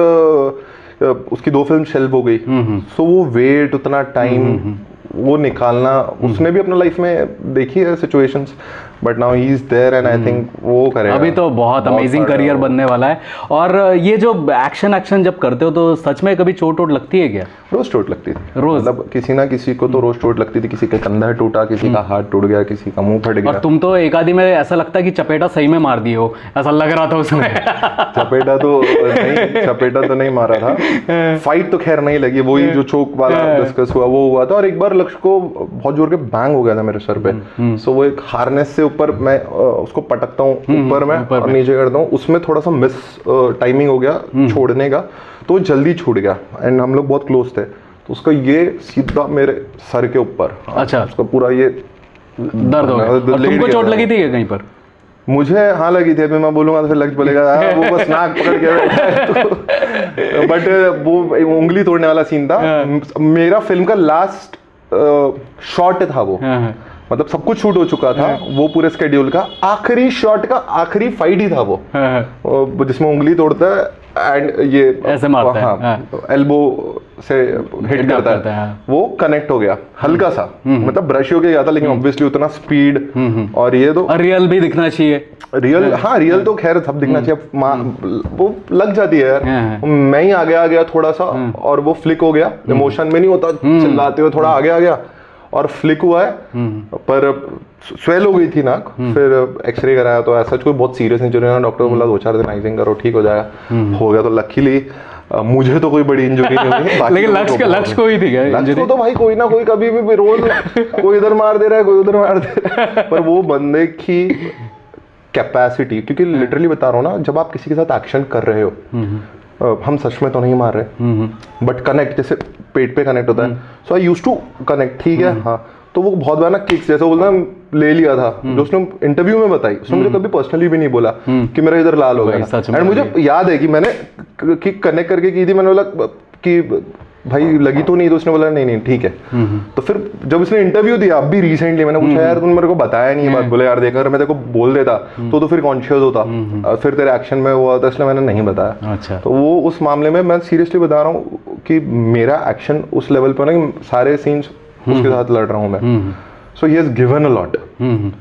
उसकी 2 फिल्म शेल्व हो गई। सो वो वेट, उतना टाइम वो निकालना, उसने भी अपना लाइफ में देखी है situations, but now he is there and I think वो करेगा। अभी तो बहुत अमेजिंग करियर बनने वाला है। और ये जो एक्शन जब करते हो तो सच में कभी चोट लगती है क्या? रोज चोट लगती थी, रोज, मतलब किसी ना किसी को तो रोज चोट लगती थी। किसी का कंधा टूटा, किसी का हाथ टूट गया, किसी का मुंह फट गया। और तुम तो एक आदमी में ऐसा लगता है कि चपेटा सही में मार दिए हो, ऐसा लग रहा था उसमें। चपेटा तो नहीं मारा था, फाइट तो खैर नहीं लगी, वही जो चोक वाला डिस्कस हुआ वो हुआ था। और एक बार लक्ष्य को बहुत जोर के बैंग हो गया था मेरे सर पे। सो वो एक हार्नेस से ऊपर मैं उसको पटकता हूँ ऊपर में और नीचे करता हूँ, उसमें थोड़ा सा मिस टाइमिंग हो गया छोड़ने का, तो जल्दी छूट गया। एंड हम लोग बहुत क्लोज थे, तो उसका ये सीधा मेरे सर के ऊपर, अच्छा, उसका पूरा ये दर्द हो गया। और तुमको चोट लगी थी क्या कहीं पर? मुझे हाँ लगी थी, अभी मैं बोलूंगा तो फिर लग बोलेगा वो बस नाक पकड़ के बैठा है तो। बट वो उंगली तोड़ने वाला सीन था। मेरा फिल्म का लास्ट शॉट था वो, मतलब सब कुछ शूट हो चुका था, वो पूरे स्केड्यूल का आखिरी शॉट का आखिरी फाइट ही था वो, जिसमें उंगली तोड़ता है एंड ये ऐसे मारता है, एल्बो से हिट करता है, वो कनेक्ट हो गया हल्का सा, मतलब ब्रश हो गया था, लेकिन ऑब्वियसली उतना स्पीड। और ये तो रियल भी दिखना चाहिए, रियल, हाँ रियल तो खैर सब दिखना चाहिए, वो लग जाती है यार। मैं ही आगे आ गया थोड़ा सा और वो फ्लिक हो गया, इमोशन में नहीं होता चिल्लाते हुए, थोड़ा आगे आ गया और फ्लिक हुआ है, पर स्वेल हो गई थी नाक। फिर एक्सरे कराया तो ऐसा कोई बहुत सीरियस इंजरी ना, डॉक्टर बोला 2-4 दिन आइसिंग करो ठीक हो जाएगा। हो गया तो लकीली मुझे तो कोई बड़ी इंजरी नहीं हुई। लेकिन लक्ष्य को ही थी क्या इंजरी? तो भाई कोई ना कोई कभी भी रोज कोई इधर मार दे रहा है, कोई उधर मार दे रहा है, पर वो बंदे की कैपेसिटी, क्योंकि लिटरली बता रहा हूँ ना, जब आप किसी के साथ एक्शन कर रहे हो हम सच में तो नहीं मार रहे बट कनेक्ट, जैसे पेट पे कनेक्ट होता है, सो आई यूज्ड टू कनेक्ट, ठीक है हाँ। तो वो बहुत बार ना किक्स जैसे बोलना ले लिया था, जो उसने इंटरव्यू में बताई, उसने मुझे कभी पर्सनली भी नहीं बोला कि मेरा इधर लाल हो गया। एंड मुझे याद है कि मैंने किक कनेक्ट करके की थी, मैंने बोला कि भाई लगी तो नहीं, तो उसने बोला नहीं नहीं ठीक है। तो फिर जब उसने इंटरव्यू दिया अब भी रिसेंटली, मैंने पूछा यार तुमने मेरे को बताया नहीं ये बात, बोले यार देखा अगर मैं तेरे को बोल देता तो फिर कॉन्शियस होता, फिर तेरे एक्शन में हुआ था, इसलिए मैंने नहीं बताया। अच्छा। तो वो उस मामले में मैं सीरियसली बता रहा हूँ कि मेरा एक्शन उस लेवल पर ना कि सारे सीन्स उसके साथ लड़ रहा हूँ मैं। So he has given a lot,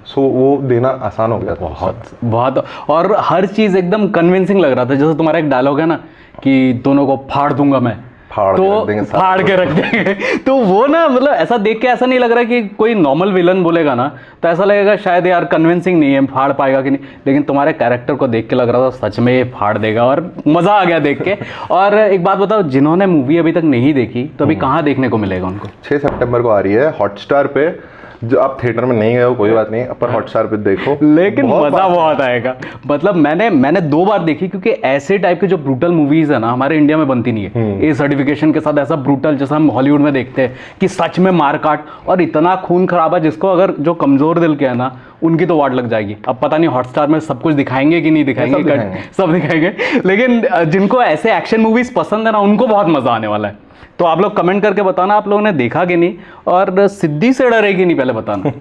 so वो देना आसान हो गया था बहुत। और हर चीज एकदम कन्विंसिंग लग रहा था। जैसे तुम्हारा एक डायलॉग है ना कि दोनों को फाड़ दूंगा मैं, तो फाड़ के रख देंगे। तो वो ना मतलब ऐसा देख के ऐसा नहीं लग रहा कि कोई नॉर्मल विलन बोलेगा ना तो ऐसा लगेगा शायद यार कन्विंसिंग नहीं है, फाड़ पाएगा कि नहीं, लेकिन तुम्हारे कैरेक्टर को देख के लग रहा था सच में ये फाड़ देगा और मजा आ गया देख के। और एक बात बताओ, जिन्होंने मूवी अभी तक नहीं देखी तो अभी कहाँ देखने को मिलेगा उनको? 6 सितंबर को आ रही है हॉटस्टार पे। जो आप थिएटर में नहीं गए हो कोई बात नहीं, पर हॉटस्टार पे देखो, लेकिन मजा बहुत आएगा। मतलब मैंने 2 बार देखी, क्योंकि ऐसे टाइप के जो ब्रूटल मूवीज है ना हमारे इंडिया में बनती नहीं है। ए सर्टिफिकेशन के साथ ऐसा ब्रूटल जैसा हम हॉलीवुड में देखते हैं कि सच में मारकाट और इतना खून खराबा, जिसको अगर जो कमजोर दिल के है ना उनकी तो वाट लग जाएगी। अब पता नहीं हॉटस्टार में सब कुछ दिखाएंगे कि नहीं दिखाएंगे, सब दिखाएंगे। लेकिन जिनको ऐसे एक्शन मूवीज पसंद है ना उनको बहुत मजा आने वाला है। तो आप लोग कमेंट करके बताना आप लोगों ने देखा कि नहीं, और सिद्धि से डरे कि नहीं पहले बताना।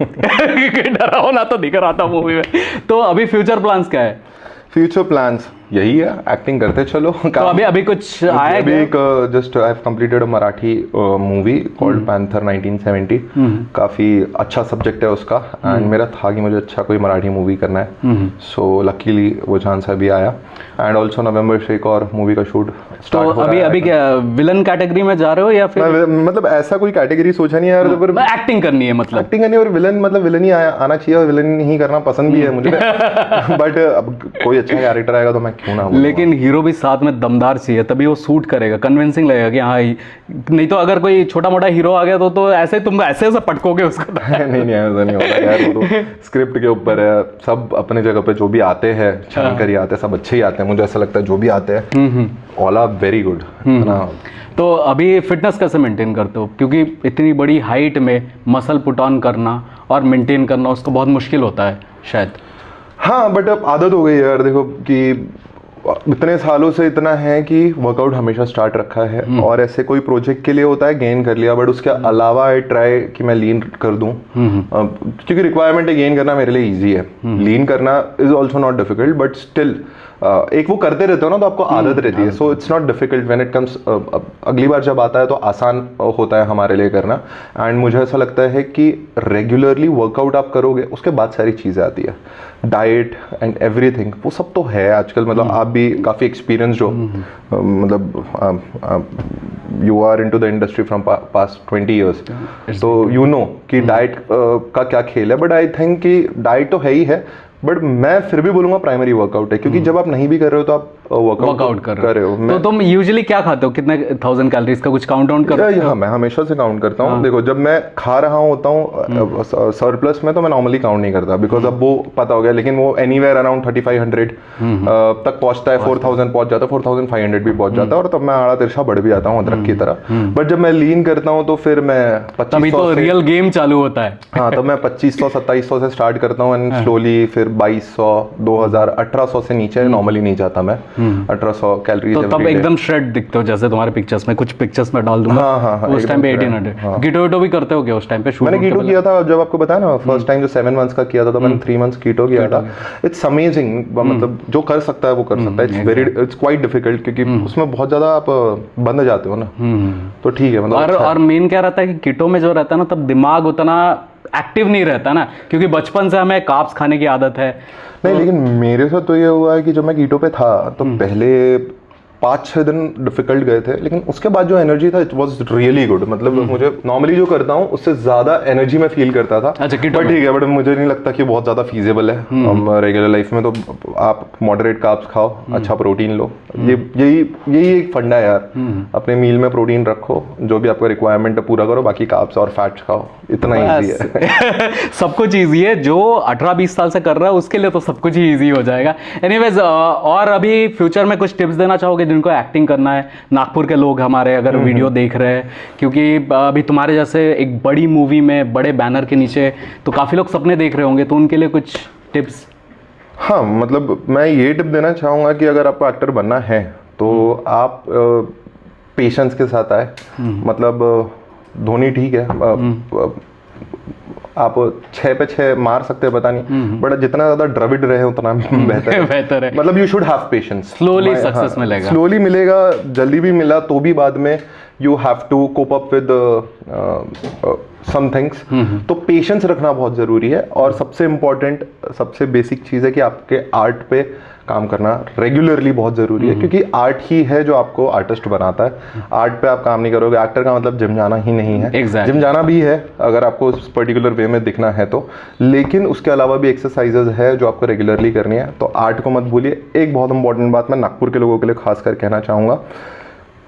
डरा हो ना तो दिख रहा था मूवी में। तो अभी फ्यूचर प्लान्स क्या है? फ्यूचर प्लान्स यही है, एक्टिंग करते चलो। तो अभी कुछ आया? अभी एक just I have completed a Marathi movie called panther 1970। काफी अच्छा सब्जेक्ट है उसका, एंड मेरा था कि मुझे अच्छा कोई मराठी मूवी करना है, सो लकीली वो चांस अभी आया। एंड ऑल्सो नवंबर से एक और मूवी का शूट स्टार्ट हो रहा है। अभी क्या विलन कैटेगरी में जा रहे हो या फिर मतलब ऐसा कोई कैटेगरी सोचा नहीं यार, पर एक्टिंग करनी है, मतलब एक्टिंग करनी है और विलन मतलब विलन ही आना चाहिए, और विलन ही करना पसंद भी है मुझे। बट अब कोई अच्छा कैरेक्टर आएगा तो मैं क्यों ना बोलूं। लेकिन हीरो भी साथ में दमदार चाहिए, तभी वो सूट करेगा, कन्विंसिंग लगेगा कि हाँ। नहीं तो अगर कोई छोटा मोटा हीरो आ गया तो ऐसे तुम ऐसे पटकोगे उसको। नहीं ऐसा नहीं होता यार, वो तो स्क्रिप्ट के ऊपर है। सब अपने जगह पे जो भी आते हैं छानकर ही आते हैं, सब अच्छे ही आते हैं, मुझे ऐसा लगता है जो भी आते हैं ऑल आर वेरी गुड ना। तो अभी फिटनेस कैसे मेंटेन करते हो? क्योंकि इतनी बड़ी हाइट में मसल पुट ऑन करना और मेंटेन करना उसको बहुत मुश्किल होता है शायद। हाँ बट अब आदत हो गई यार, देखो कि इतने सालों से इतना है कि वर्कआउट हमेशा स्टार्ट रखा है, और ऐसे कोई प्रोजेक्ट के लिए होता है गेन कर लिया, बट उसके अलावा आई ट्राई कि मैं लीन कर दूं, क्योंकि रिक्वायरमेंट है गेन करना मेरे लिए इजी है। लीन करना is also not difficult, but still एक वो करते रहते हो ना तो आपको आदत रहती है, so it's not difficult when it comes. अगली बार जब आता है तो आसान होता है हमारे लिए करना। एंड मुझे ऐसा लगता है कि रेगुलरली वर्कआउट आप करोगे उसके बाद सारी चीज़ें आती है, डाइट एंड एवरीथिंग, वो सब तो है आजकल। मतलब आप भी काफ़ी एक्सपीरियंस्ड हो, मतलब you are into the industry from past 20 years, तो यू नो कि डाइट का क्या खेल है। बट आई थिंक कि डाइट तो है ही है, बट मैं फिर भी बोलूंगा प्राइमरी वर्कआउट है, क्योंकि जब आप नहीं भी कर रहे हो तो आप वर्कआउट कर रहे हो। तो तुम यूजुअली क्या खाते हो? कितने 1000 कैलोरीज का कुछ काउंट डाउन करते हो? हाँ, मैं हमेशा से काउंट करता हूँ। देखो जब मैं खा रहा होता हूँ सरप्लस में तो मैं नॉर्मली काउंट नहीं करता, बिकॉज अब वो पता हो गया। लेकिन वो एनीवेयर अराउंड 3500 तक पहुंचता है, 4000 पहुंच जाता है, 4500 भी पहुंच जाता है, और तब मैं आड़ा तिरछा बढ़ भी आता हूँ अदरक की तरह। बट जब मैं लीन करता हूँ तो फिर मैं 2500 रियल गेम चालू होता है। हाँ, तब मैं 2500-2700 से स्टार्ट करता हूँ, एंड स्लोली फिर 2200, 2000, 1800 से नीचे नॉर्मली नहीं जाता मैं। 1800 कैलोरीज। तो तब एकदम श्रेड दिखते हो, जैसे तुम्हारे पिक्चर्स में, कुछ पिक्चर्स में डाल दूंगा। हाँ, उस टाइम पे 1800। कीटो भी करते हो क्या उस टाइम पे? मैंने कीटो किया था जब आपको बताया ना, फर्स्ट टाइम जो 7 months का किया था, तो मैंने 3 months कीटो किया था। इट्स अमेजिंग, मतलब जो कर सकता है वो कर सकता है। इट्स क्वाइट डिफिकल्ट, क्योंकि उसमें बहुत ज्यादा आप बंद जाते हो ना, तो ठीक है मतलब। और मेन क्या रहता है कि कीटो में जो रहता है ना, तब दिमाग उतना एक्टिव नहीं रहता ना, क्योंकि बचपन से हमें कार्ब्स खाने की आदत है। नहीं, लेकिन मेरे साथ तो ये हुआ है कि जब मैं कीटो पे था तो पहले 5-6 दिन डिफिकल्ट गए थे, लेकिन उसके बाद जो एनर्जी था इट वाज रियली गुड। मतलब मुझे नॉर्मली जो करता हूँ उससे ज्यादा एनर्जी में फील करता था। अच्छा, बट ठीक है, बट मुझे नहीं लगता कि बहुत ज्यादा फीजिबल है रेगुलर लाइफ में। तो आप मॉडरेट कार्ब्स खाओ, अच्छा प्रोटीन लो, यही एक फंडा है यार। अपने मील में प्रोटीन रखो, जो भी आपका रिक्वायरमेंट है पूरा करो, बाकी कार्ब्स और फैट्स खाओ, इतना ईजी है। सब कुछ ईजी है, जो 18-20 साल से कर रहा है उसके लिए तो सब कुछ ही ईजी हो जाएगा। एनीवेज, और अभी फ्यूचर में कुछ टिप्स देना चाहोगे जिनको एक्टिंग करना है, नागपुर के लोग हमारे अगर वीडियो देख रहे हैं, क्योंकि अभी तुम्हारे जैसे एक बड़ी मूवी में बड़े बैनर के नीचे तो काफ़ी लोग सपने देख रहे होंगे, तो उनके लिए कुछ टिप्स? हाँ, मतलब मैं ये टिप देना चाहूँगा कि अगर आपको एक्टर बनना है तो आप पेशेंस के साथ आए। मतलब धोनी ठीक है, आप 6 पे 6 मार सकते हैं, पता नहीं, बट जितना ज़्यादा द्रविड रहे उतना बेहतर है। मतलब you should have patience. Slowly success मिलेगा, स्लोली मिलेगा, जल्दी भी मिला तो भी बाद में you have to cope up with some things. तो पेशेंस रखना बहुत ज़रूरी है, और सबसे इम्पॉर्टेंट, सबसे बेसिक चीज़ है कि आपके आर्ट पे काम करना रेगुलरली बहुत ज़रूरी है, क्योंकि आर्ट ही है जो आपको आर्टिस्ट बनाता है। आर्ट पे आप काम नहीं करोगे, एक्टर का मतलब जिम जाना ही नहीं है। जिम जाना भी है अगर आपको उस पर्टिकुलर वे में दिखना है तो, लेकिन उसके अलावा भी एक्सरसाइजेज है जो आपको रेगुलरली करनी है। तो आर्ट को मत भूलिए। एक बहुत इंपॉर्टेंट बात मैं नागपुर के लोगों के लिए खासकर कहना चाहूँगा,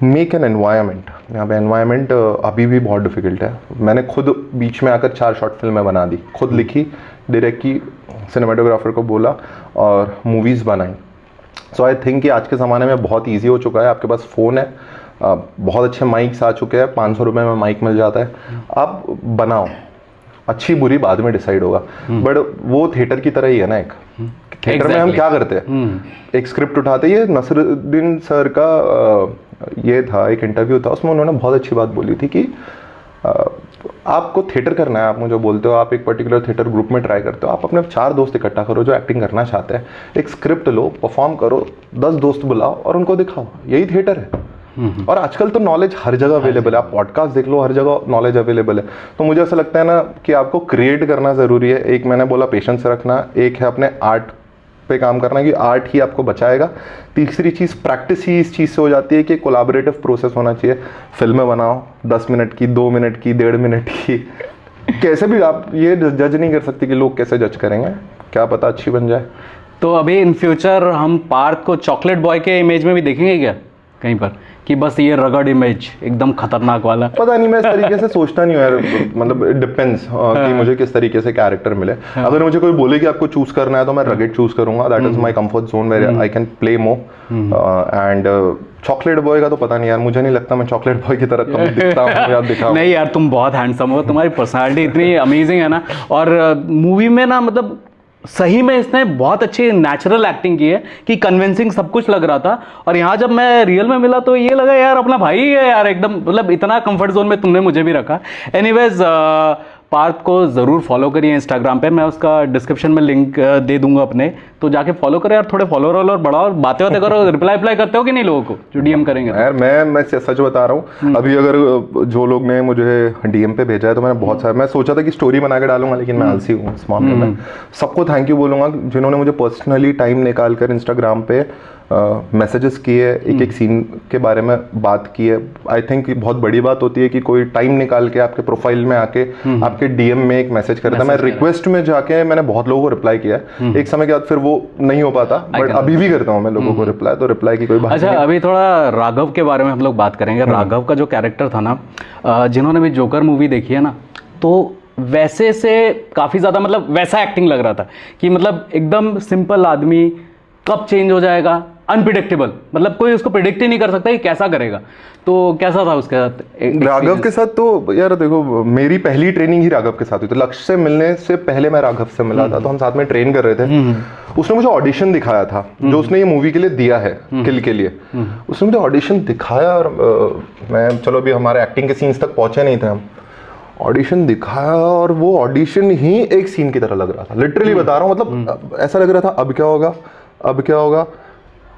मेक एन एनवायरनमेंट। यहाँ पे एनवायरनमेंट अभी भी बहुत डिफिकल्ट है। मैंने खुद बीच में आकर 4 शॉर्ट फिल्में बना दी, खुद लिखी, डायरेक्ट की, सिनेमाटोग्राफर को बोला और मूवीज़ बनाई। सो आई थिंक कि आज के ज़माने में बहुत ईजी हो चुका है। आपके पास फ़ोन है, बहुत अच्छे माइक्स आ चुके हैं, 500 रुपये में माइक मिल जाता है, आप बनाओ। अच्छी बुरी बाद में डिसाइड होगा, बट वो थिएटर की तरह ही है ना। एक थिएटर में हम क्या करते हैं, एक स्क्रिप्ट उठाते, ये नसरुद्दीन सर का ये था, एक इंटरव्यू था, उसमें उन्होंने बहुत अच्छी बात बोली थी कि आपको थिएटर करना है, आप मुझे बोलते हो आप एक पर्टिकुलर थिएटर ग्रुप में ट्राई करते हो, आप अपने 4 दोस्त इकट्ठा करो जो एक्टिंग करना चाहते हैं, एक स्क्रिप्ट लो, परफॉर्म करो, 10 दोस्त बुलाओ और उनको दिखाओ, यही थिएटर है। और आजकल तो नॉलेज हर जगह अवेलेबल है, आप पॉडकास्ट देख लो, हर जगह नॉलेज अवेलेबल है। तो मुझे ऐसा लगता है ना कि आपको क्रिएट करना ज़रूरी है। एक मैंने बोला पेशेंस रखना, एक है अपने आर्ट पे काम करना कि आर्ट ही आपको बचाएगा। तीसरी चीज़ प्रैक्टिस ही इस चीज़ से हो जाती है कि कोलैबोरेटिव प्रोसेस होना चाहिए। फिल्में बनाओ 10 मिनट की, 2 मिनट की, 1.5 मिनट की, कैसे भी। आप ये जज नहीं कर सकते कि लोग कैसे जज करेंगे, क्या पता अच्छी बन जाए। तो अभी इन फ्यूचर हम पार्थ को चॉकलेट बॉय के इमेज में भी देखेंगे क्या कहीं पर, कि बस ये रगड़ इमेज एकदम खतरनाक वाला? पता नहीं, मैं इस तरीके से सोचता नहीं हूँ यार। मतलब इट डिपेंड्स कि मुझे किस तरीके से कैरेक्टर मिले। अगर मुझे कोई बोले कि आपको चूज करना है तो मैं रगड़ चूज करूंगा। That is my comfort zone where I can play more. And chocolate boy का तो पता नहीं यार, मुझे नहीं लगता मैं चॉकलेट बॉय की तरह कम दिखता हूँ या दिखा। नहीं यार, तुम बहुत हैंडसम हो, तुम्हारी पर्सनालिटी इतनी अमेजिंग है ना। और मूवी में ना, मतलब सही में इसने बहुत अच्छी नेचुरल एक्टिंग की है कि कन्विंसिंग सब कुछ लग रहा था। और यहाँ जब मैं रियल में मिला तो ये लगा यार अपना भाई है यार एकदम, मतलब इतना कंफर्ट जोन में तुमने मुझे भी रखा। एनीवेज, पार्थ को ज़रूर फॉलो करिए इंस्टाग्राम पे, मैं उसका डिस्क्रिप्शन में लिंक दे दूंगा अपने, तो जाके फॉलो करें यार, थोड़े फॉलोअर और बढ़ाओ, और बातें बातें करो। रिप्लाई करते हो कि नहीं लोगों को जो डीएम करेंगे? यार मैं सच बता रहा हूँ, अभी अगर जो लोग ने मुझे डीएम पे भेजा है तो मैंने बहुत सारा, मैं सोचा था कि स्टोरी बना के डालूंगा, लेकिन मैं आलसी हूँ इस मामले में। सबको थैंक यू बोलूँगा जिन्होंने मुझे पर्सनली टाइम निकाल कर इंस्टाग्राम पे मैसेजेस किए, एक सीन के बारे में बात की है। आई थिंक बहुत बड़ी बात होती है कि कोई टाइम निकाल के आपके प्रोफाइल में आके आपके डीएम में एक मैसेज करता है। मैं रिक्वेस्ट में जाके मैंने बहुत लोगों को रिप्लाई किया है, एक समय के बाद फिर वो नहीं हो पाता, बट अभी भी करता हूँ मैं लोगों को रिप्लाई, तो रिप्लाई की कोई बात अच्छा, अभी थोड़ा राघव के बारे में हम लोग बात करेंगे। राघव का जो कैरेक्टर था ना, जिन्होंने भी जोकर मूवी देखी है ना, तो वैसे से काफ़ी ज़्यादा मतलब वैसा एक्टिंग लग रहा था कि मतलब एकदम सिंपल आदमी, कब चेंज हो जाएगा, अनप्रिडिक्टेबल, मतलब कोई उसको प्रिडिक्ट ही नहीं कर सकता कि कैसा करेगा। तो कैसा था उसके साथ? राघव के साथ तो यार देखो, मेरी पहली ट्रेनिंग ही राघव के साथ हुई। तो लक्ष्य से मिलने से पहले मैं राघव से मिला था, तो हम साथ में ट्रेन कर रहे थे। उसने मुझे ऑडिशन दिखाया था जो उसने ये मूवी के लिए दिया है, किल के लिए। उसने मुझे ऑडिशन दिखाया और मैं, चलो अभी हमारे एक्टिंग के सीन्स तक पहुंचे नहीं थे हम, ऑडिशन दिखाया और वो ऑडिशन ही एक सीन की तरह लग रहा था। लिटरली बता रहा हूँ, मतलब ऐसा लग रहा था अब क्या होगा, अब क्या होगा,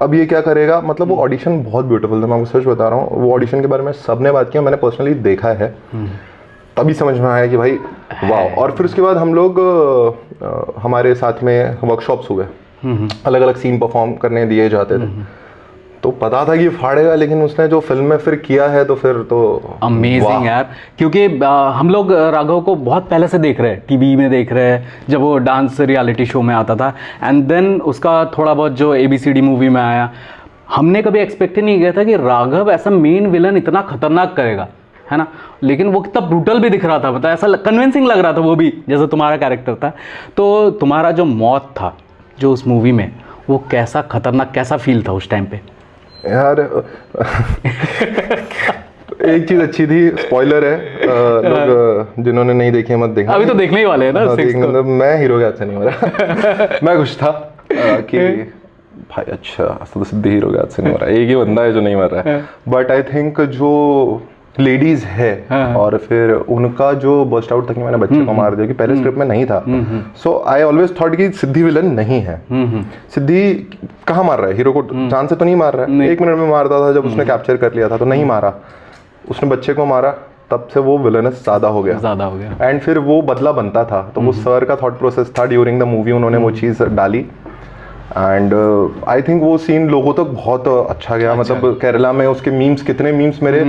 अब ये क्या करेगा। मतलब वो ऑडिशन बहुत ब्यूटीफुल था, मैं आपको सच बता रहा हूँ। वो ऑडिशन के बारे में सबने बात किया, मैंने पर्सनली देखा है, तभी समझ में आया कि भाई वाह। और फिर उसके बाद हम लोग हमारे साथ में वर्कशॉप्स हुए, अलग अलग सीन परफॉर्म करने दिए जाते थे, तो पता था कि फाड़ेगा, लेकिन उसने जो फिल्म में फिर किया है तो फिर तो अमेजिंग यार। क्योंकि हम लोग राघव को बहुत पहले से देख रहे हैं, टीवी में देख रहे हैं जब वो डांस रियलिटी शो में आता था, एंड देन उसका थोड़ा बहुत जो ABCD मूवी में आया, हमने कभी एक्सपेक्ट ही नहीं किया था कि राघव ऐसा मेन विलन इतना खतरनाक करेगा, है ना। लेकिन वो कितना ब्रूटल भी दिख रहा था, मतलब ऐसा कन्विंसिंग लग रहा था वो भी, जैसा तुम्हारा कैरेक्टर था। तो तुम्हारा जो मौत था जो उस मूवी में, वो कैसा खतरनाक, कैसा फील था उस टाइम पे? यार एक चीज अच्छी थी, स्पॉइलर है, लोग जिन्होंने नहीं देखी है मत देखना। अभी तो देखने ही वाले हैं ना। मतलब मैं हीरो के हाथ से नहीं मरा मैं खुश था कि भाई अच्छा तो सिद्धि हीरो के हाथ से नहीं मरा, एक ही बंदा है जो नहीं मर रहा है। बट आई थिंक जो लेडीज है और फिर उनका जो बस्ट आउट था कि मैंने बच्चे को मार दिया, कि पहले स्क्रिप्ट में नहीं था। सो आई ऑलवेज थॉट कि सिद्धि विलन नहीं है। सिद्धि कहाँ मार रहा है, हीरो को जान से तो नहीं मार रहा है, 1 मिनट में मारता था जब उसने कैप्चर कर लिया था, तो नहीं मारा, उसने बच्चे को मारा, तब से वो विलनस ज्यादा हो गया। एंड फिर वो बदला बनता था, तो वो सर का थॉट प्रोसेस था ड्यूरिंग द मूवी, उन्होंने वो चीज़ डाली। एंड आई थिंक वो सीन लोगों तक बहुत अच्छा गया। मतलब केरला में उसके मीम्स, कितने मीम्स मेरे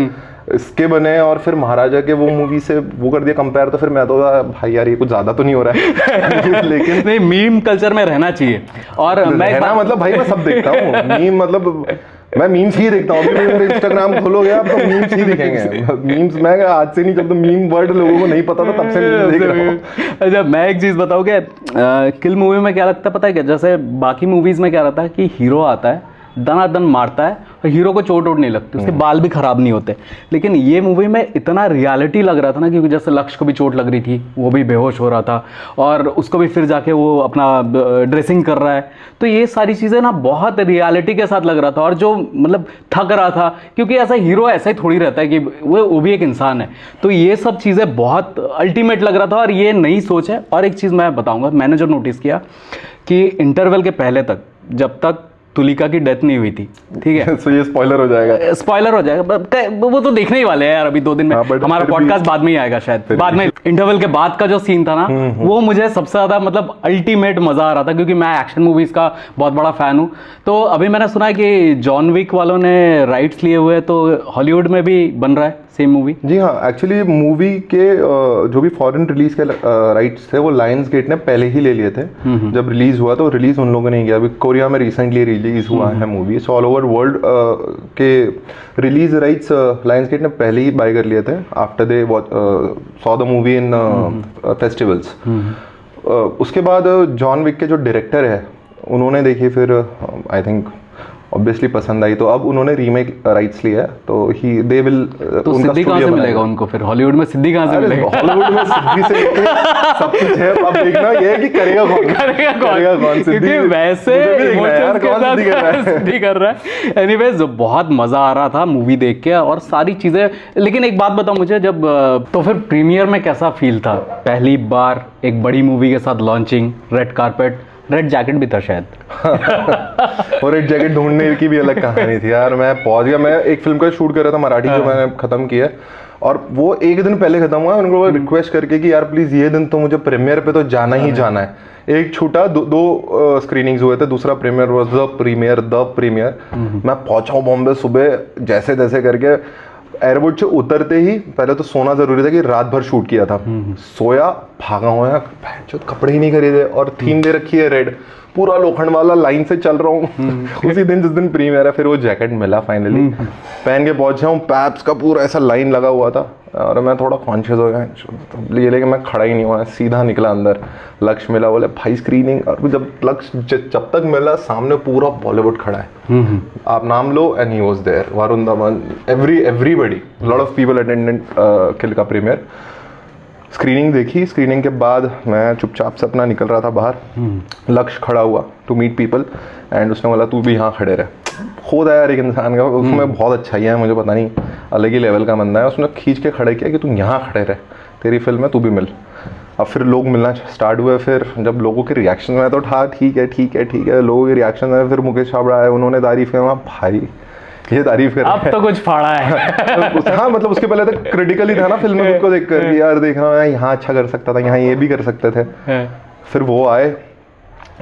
इसके बने, और फिर महाराजा के वो मूवी से वो कर दिया कंपेयर, तो फिर मैं तो भाई यार ये कुछ ज्यादा तो नहीं हो रहा है लेकिन नहीं, मीम कल्चर में रहना चाहिए। और मैं मतलब भाई मैं सब देखता हूँ मीम, मतलब मैं मीम्स ही देखता हूँ। अभी मेरे इंस्टाग्राम खोलोगे आप तो मीम्स ही दिखेंगे। मीम्स मैं आज से नहीं, जब तो मीम वर्ड लोगों को नहीं पता था तब से मीम देख रहा हूँ। अच्छा, मैं एक चीज़ बताऊँ क्या, किल मूवी में क्या लगता है पता है क्या, जैसे बाकी मूवीज़ में क्या रहता है कि हीरो आता है, दनादन मारता है और हीरो को चोट वोट नहीं लगती, उसके बाल भी खराब नहीं होते। लेकिन ये मूवी में इतना रियलिटी लग रहा था ना, क्योंकि जैसे लक्ष्य को भी चोट लग रही थी, वो भी बेहोश हो रहा था, और उसको भी फिर जाके वो अपना ड्रेसिंग कर रहा है। तो ये सारी चीज़ें ना बहुत रियलिटी के साथ लग रहा था, और जो मतलब थक रहा था, क्योंकि ऐसा हीरो ऐसा ही थोड़ी रहता है कि वो भी एक इंसान है। तो ये सब चीज़ें बहुत अल्टीमेट लग रहा था, और ये नई सोच है। और एक चीज़ मैं बताऊँगा, मैंने जो नोटिस किया कि इंटरवल के पहले तक, जब तक तुलिका की डेथ नहीं हुई थी, ठीक है so ये स्पॉइलर हो जाएगा, स्पॉइलर हो जाएगा, वो तो देखने ही वाले हैं यार अभी 2 दिन में। हमारा पॉडकास्ट बाद में ही आएगा शायद, बाद में। इंटरवल के बाद का जो सीन था ना, वो मुझे सबसे ज्यादा मतलब अल्टीमेट मजा आ रहा था, क्योंकि मैं एक्शन मूवीज का बहुत बड़ा फैन हूँ। तो अभी मैंने सुना है कि जॉन विक वालों ने राइट्स लिए हुए हैं, तो हॉलीवुड में भी बन रहा है सेम मूवी। जी हाँ, एक्चुअली मूवी के जो भी फॉरेन रिलीज के राइट्स थे वो लायंस गेट ने पहले ही ले लिए थे। जब रिलीज हुआ तो रिलीज उन लोगों ने किया, अभी कोरिया में रिसेंटली रिलीज हुआ है movie. So all over world के रिलीज राइट्स लायंस गेट ने पहले ही बाय कर लिए थे, after they saw the movie in festivals. उसके बाद जॉन विक के जो डायरेक्टर है उन्होंने देखी, फिर आई थिंक ऑब्वियसली पसंद आई, तो अब उन्होंने रीमेक राइट्स लिया है, तो ही दे विल। तो सिद्धि कहाँ से मिलेगा उनको फिर, हॉलीवुड में सिद्धि कहाँ से मिलेगा? हॉलीवुड में सिद्धि से सब कुछ है, अब देखना ये है कि करेगा कौन क्योंकि वैसे इमोशंस के साथ सिद्धि कर रहा है। एनीवेज बहुत मजा आ रहा था मूवी देख के और सारी चीजें। लेकिन एक बात बताओ मुझे, जब तो फिर प्रीमियर में कैसा फील था? पहली बार एक बड़ी मूवी के साथ launching, red carpet, red jacket भी था शायद और रेड जैकेट ढूंढने की भी अलग कहानी थी यार। मैं पहुंच गया, मैं एक फिल्म का शूट कर रहा था मराठी, जो मैंने खत्म किया, और वो एक दिन पहले खत्म हुआ। उनको रिक्वेस्ट करके कि यार प्लीज ये दिन तो मुझे प्रीमियर पे तो जाना ही जाना है। एक छूटा, दो स्क्रीनिंग्स हुए थे, दूसरा प्रीमियर वाज द प्रीमियर। मैं पहुंचा हूँ बॉम्बे सुबह जैसे तैसे करके, एयरपोर्ट से उतरते ही पहले तो सोना जरूरी था कि रात भर शूट किया था। सोया, भागा हुआ, कपड़े ही नहीं खरीदे, और थीम दे रखी है रेड, पूरा लोखंड वाला, लाइन से चल रहा हूँ उसी दिन जिस दिन प्रीमियर है। फिर वो जैकेट मिला फाइनली, पहन के पहुंचा हूँ। पैप्स का पूरा ऐसा लाइन लगा हुआ था और मैं थोड़ा कॉन्शियस हो गया, तो ये लेकिन मैं खड़ा ही नहीं हुआ, सीधा निकला अंदर। लक्ष्य मिला, बोले भाई स्क्रीनिंग, और जब लक्ष्य जब तक मिला सामने पूरा बॉलीवुड खड़ा है, आप नाम लो, and he was there, Varun Dhawan, everybody, lot of people attended Kill का प्रीमियर। स्क्रीनिंग देखी, स्क्रीनिंग के बाद मैं चुपचाप से अपना निकल रहा था बाहर। लक्ष्य खड़ा हुआ टू मीट पीपल, एंड उसने बोला तू भी यहाँ खड़े रहे। खुद है यार एक इंसान का, उसमें बहुत अच्छा ही है, मुझे पता नहीं अलग ही लेवल का बंदा है। उसने खींच के खड़े किया कि तू यहाँ खड़े रहे, तेरी फिल्म है, तू भी मिल। अब फिर लोग मिलना स्टार्ट हुए। फिर जब लोगों के रिएक्शन में तो था ठीक है, लोगों के रिएक्शन में फिर मुकेश छाबड़ा आए, उन्होंने तारीफ किया, भाई ये तारीफ कर, अब तो कुछ फाड़ा है हाँ मतलब उसके पहले तक क्रिटिकल ही था ना फिल्म में, खुद को देखकर कि यार देख रहा हूँ यहाँ अच्छा कर सकता था, यहाँ ये भी कर सकते थे। फिर वो आए,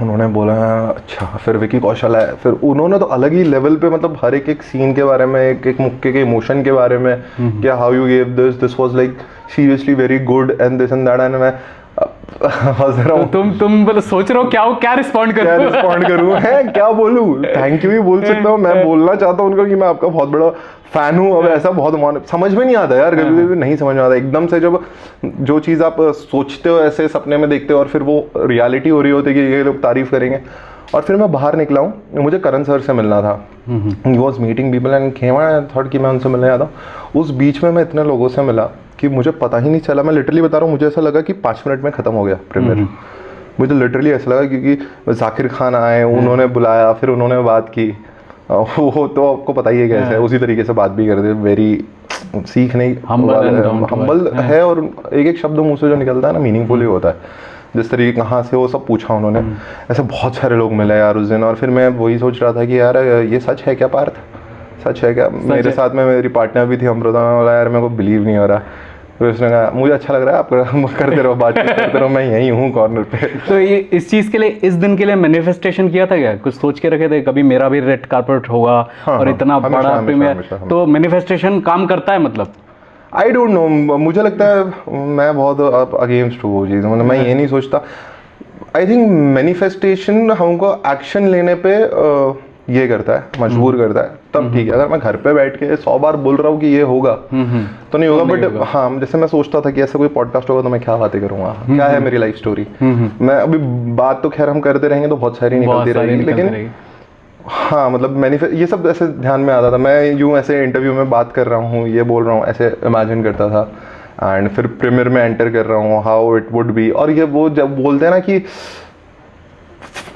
उन्होंने बोला अच्छा। फिर विकी कौशल है, फिर उन्होंने तो अलग ही लेवल पे, मतलब हर एक सीन के बारे में, एक मुक्के के इमोशन के बारे में, क्या how you gave this was like seriously very good and this and that. And मैं हंस रहा हूँ। तुम बोले सोच रहे हो क्या रिस्पॉन्ड क्या करूं? रिस्पॉन्ड करूँ है, क्या बोलूँ? थैंक यू ही बोल सकता हूँ, मैं बोलना चाहता हूँ उनको कि मैं आपका बहुत बड़ा फैन हूँ। अब ऐसा बहुत समझ में नहीं आता यार, कभी कभी नहीं समझ में आता एकदम से, जब जो चीज़ आप सोचते हो ऐसे सपने में देखते हो और फिर वो रियलिटी हो रही होती है कि ये लोग तारीफ करेंगे। और फिर मैं बाहर निकला हूँ, मुझे करण सर से मिलना था। He was meeting people and came, I thought कि मैं उनसे मिलने आता हूँ। उस बीच में मैं इतने लोगों से मिला कि मुझे पता ही नहीं चला। मैं लिटरली बता रहा हूँ, मुझे ऐसा लगा कि 5 मिनट में ख़त्म हो गया प्रीमियर। मुझे लिटरली ऐसा लगा क्योंकि जाकिर खान आए, उन्होंने बुलाया, फिर उन्होंने बात की। वो तो आपको पता ही है कैसे है, उसी तरीके से बात भी करते, वेरी सीखने हम्बल है। और एक एक शब्द मुँह से जो निकलता है ना, मीनिंगफुल ही होता है। जिस तरीके कहाँ से वो सब पूछा उन्होंने, ऐसे बहुत सारे लोग मिले यार उस दिन। और फिर मैं वही सोच रहा था कि यार ये सच है क्या पार्थ, सच है क्या? मेरे साथ में मेरी पार्टनर भी थी अमृता, मैं बोला यार मेरे को बिलीव नहीं हो रहा। तो उसने कहा मुझे अच्छा लग रहा है, आप करते रहो, बातचीत करते रहो, मैं यहीं हूँ कॉर्नर पे। तो ये इस चीज के लिए, इस दिन के लिए मैनिफेस्टेशन किया था क्या? कुछ सोच के रखे थे कभी मेरा भी रेड कार्पेट होगा? हाँ, और इतना हमेशा, बड़ा हमेशा, प्रीमियर, हमेशा। तो मैनिफेस्टेशन काम करता है मतलब? आई डोंट नो, मुझे लगता है मैं बहुत अगेंस्ट हूँ वो चीज़। मतलब मैं ये नहीं सोचता। आई थिंक मैनिफेस्टेशन हमको एक्शन लेने पे ये करता है, मजबूर करता है, तब ठीक है। अगर मैं घर पे बैठ के 100 बार बोल रहा हूँ कि ये होगा तो नहीं होगा। बट हाँ, जैसे मैं सोचता था कि ऐसा कोई पॉडकास्ट होगा तो मैं क्या बातें करूंगा, क्या है मेरी लाइफ स्टोरी। मैं अभी बात तो खैर हम करते रहेंगे तो बहुत सारी निकलती रहेगी, लेकिन हाँ मतलब ये सब ऐसे ध्यान में आता था। मैं यूँ ऐसे इंटरव्यू में बात कर रहा हूँ, ये बोल रहा हूँ, ऐसे इमेजिन करता था। एंड फिर प्रीमियर में एंटर कर रहा हूँ, हाउ इट वुड बी। और ये वो जब बोलते हैं ना कि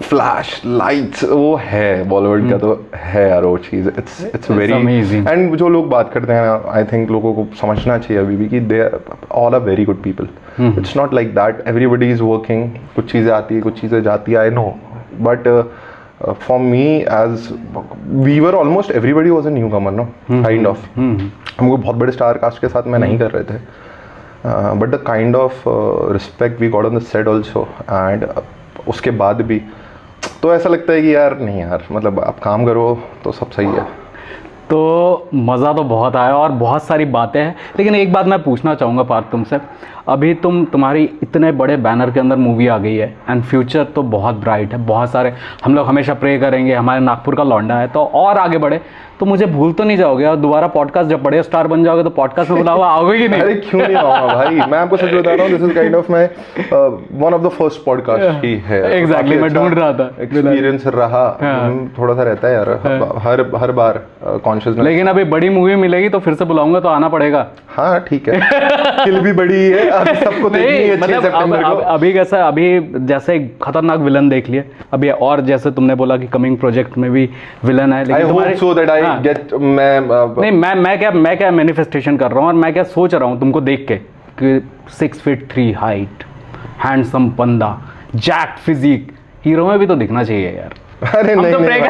फ्लैश लाइट्स, वो है बॉलीवुड का, तो है यार वो चीज़। It's very amazing. एंड जो लोग बात करते हैं, आई थिंक लोगों को समझना चाहिए अभी भी कि they all are very good people. It's not like that everybody is working. कुछ चीज़ें आती है, कुछ चीज़ें जाती है, I know. But for me as we were almost everybody was a newcomer, no kind of. हमको बहुत बड़े स्टार कास्ट के साथ में नहीं कर रहे थे, but the kind of respect we got on the set also. And उसके बाद भी तो ऐसा लगता है कि यार नहीं यार, मतलब आप काम करो तो सब सही है। तो मज़ा तो बहुत आया और बहुत सारी बातें हैं, लेकिन एक बात मैं पूछना चाहूँगा पार्थ तुमसे। अभी तुम्हारी इतने बड़े बैनर के अंदर मूवी आ गई है एंड फ्यूचर तो बहुत ब्राइट है, बहुत सारे हम लोग हमेशा प्रे करेंगे, हमारे नागपुर का लौंडा है तो और आगे बढ़े। तो मुझे भूल तो नहीं जाओगे? और दोबारा पॉडकास्ट जब बड़े स्टार बन जाओगे तो पॉडकास्ट में बुलावा आओगे कि नहीं? अरे क्यों नहीं आऊंगा भाई, मैं आपको सच बता रहा हूँ, this is kind of my one of the first podcast ही है। एग्जैक्टली, मैं ढूंढ रहा था। एक्सपीरियंस रहा, थोड़ा सा रहता है यार हर बार कॉन्शियसनेस। लेकिन अभी बड़ी मूवी मिलेगी तो फिर से बुलाऊंगा, तो आना पड़ेगा। हाँ ठीक है, किल भी बड़ी है, अभी सबको देखनी है 6 सितंबर को। अभी कैसा, अभी जैसे खतरनाक विलन देख लिए अभी, और जैसे तुमने बोला कि कमिंग प्रोजेक्ट में भी विलन है, लेकिन तुम्हारे सो दैट आई गेट नहीं, मैं क्या मैनिफेस्टेशन कर रहा हूँ और मैं क्या सोच रहा हूँ तुमको देख के कि 6 फीट 3 हाइट, हैंडसम बंदा, जैक्ट फिजिक, हीरो में भी तो दिखना चाहिए यार। अरे नहीं, तो नहीं भाई,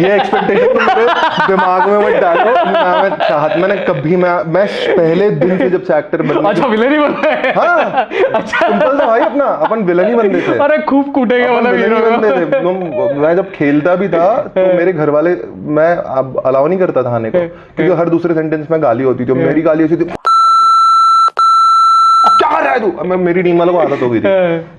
ये एक्सपेक्टेशन तो मेरे दिमाग में मत डालो। मैंने कभी मैं पहले दिन से जब से एक्टर बना। अच्छा, विलन ही बन रहे हैं? हाँ, अच्छा, सिंपल था भाई, अपना अपन विलन ही बनते थे। अरे खूब कूटेंगे वाला विलन ही बनते थे। मैं जब खेलता भी था तो मेरे घर वाले, मैं अब अलाउ नहीं करता था आने को, क्योंकि हर दूसरे सेंटेंस में गाली होती थी। मेरी गाली होती थी, क्या कर रहा है तू? मेरी टीम वालों को आदत हो गई थी।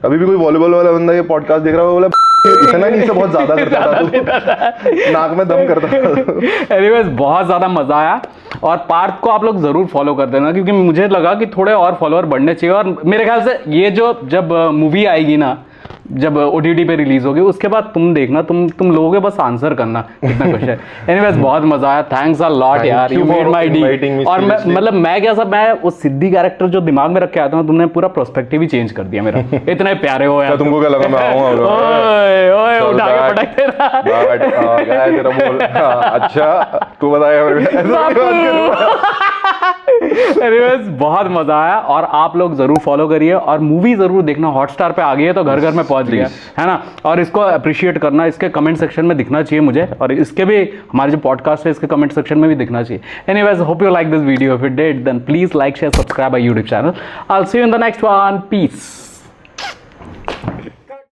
अभी भी कोई वॉलीबॉल वाला बंदा ये पॉडकास्ट देख रहा है, बोला इतना नहीं, से बहुत ज्यादा करता था तू, नाक में दम करता था। एनीवेज, बहुत ज्यादा मजा आया और पार्थ को आप लोग जरूर फॉलो कर देना, क्योंकि मुझे लगा कि थोड़े और फॉलोअर बढ़ने चाहिए। और मेरे ख्याल से ये जो जब मूवी आएगी ना, जब OTT पे रिलीज होगी, उसके बाद तुम देखना, तुम लोगों के बस आंसर करना कितना कुछ है। एनीवेज, बहुत मजा आया, थैंक्स अ लॉट यार, यू मेड माय डे। और मैं वो सिद्धि कैरेक्टर जो दिमाग में रख के आता हूँ, तुमने पूरा पर्सपेक्टिव ही चेंज कर दिया मेरा। इतने प्यारे हो यार। तुमको क्या लगा मैं आऊंगा? ओए ओए, उठा के पटक तेरा। अच्छा तू बताया। एनीवेज, बहुत मजा आया और आप लोग जरूर फॉलो करिए और मूवी जरूर देखना। हॉटस्टार पे आ गई है तो घर घर में पहुंच गया है ना, और इसको अप्रिशिएट करना, इसके कमेंट सेक्शन में दिखना चाहिए मुझे, और इसके भी हमारे जो पॉडकास्ट है इसके कमेंट सेक्शन में भी दिखना चाहिए। Anyways, hope you like this video. If you did then please like, share, subscribe my YouTube channel. I will see you in the next one. Piece.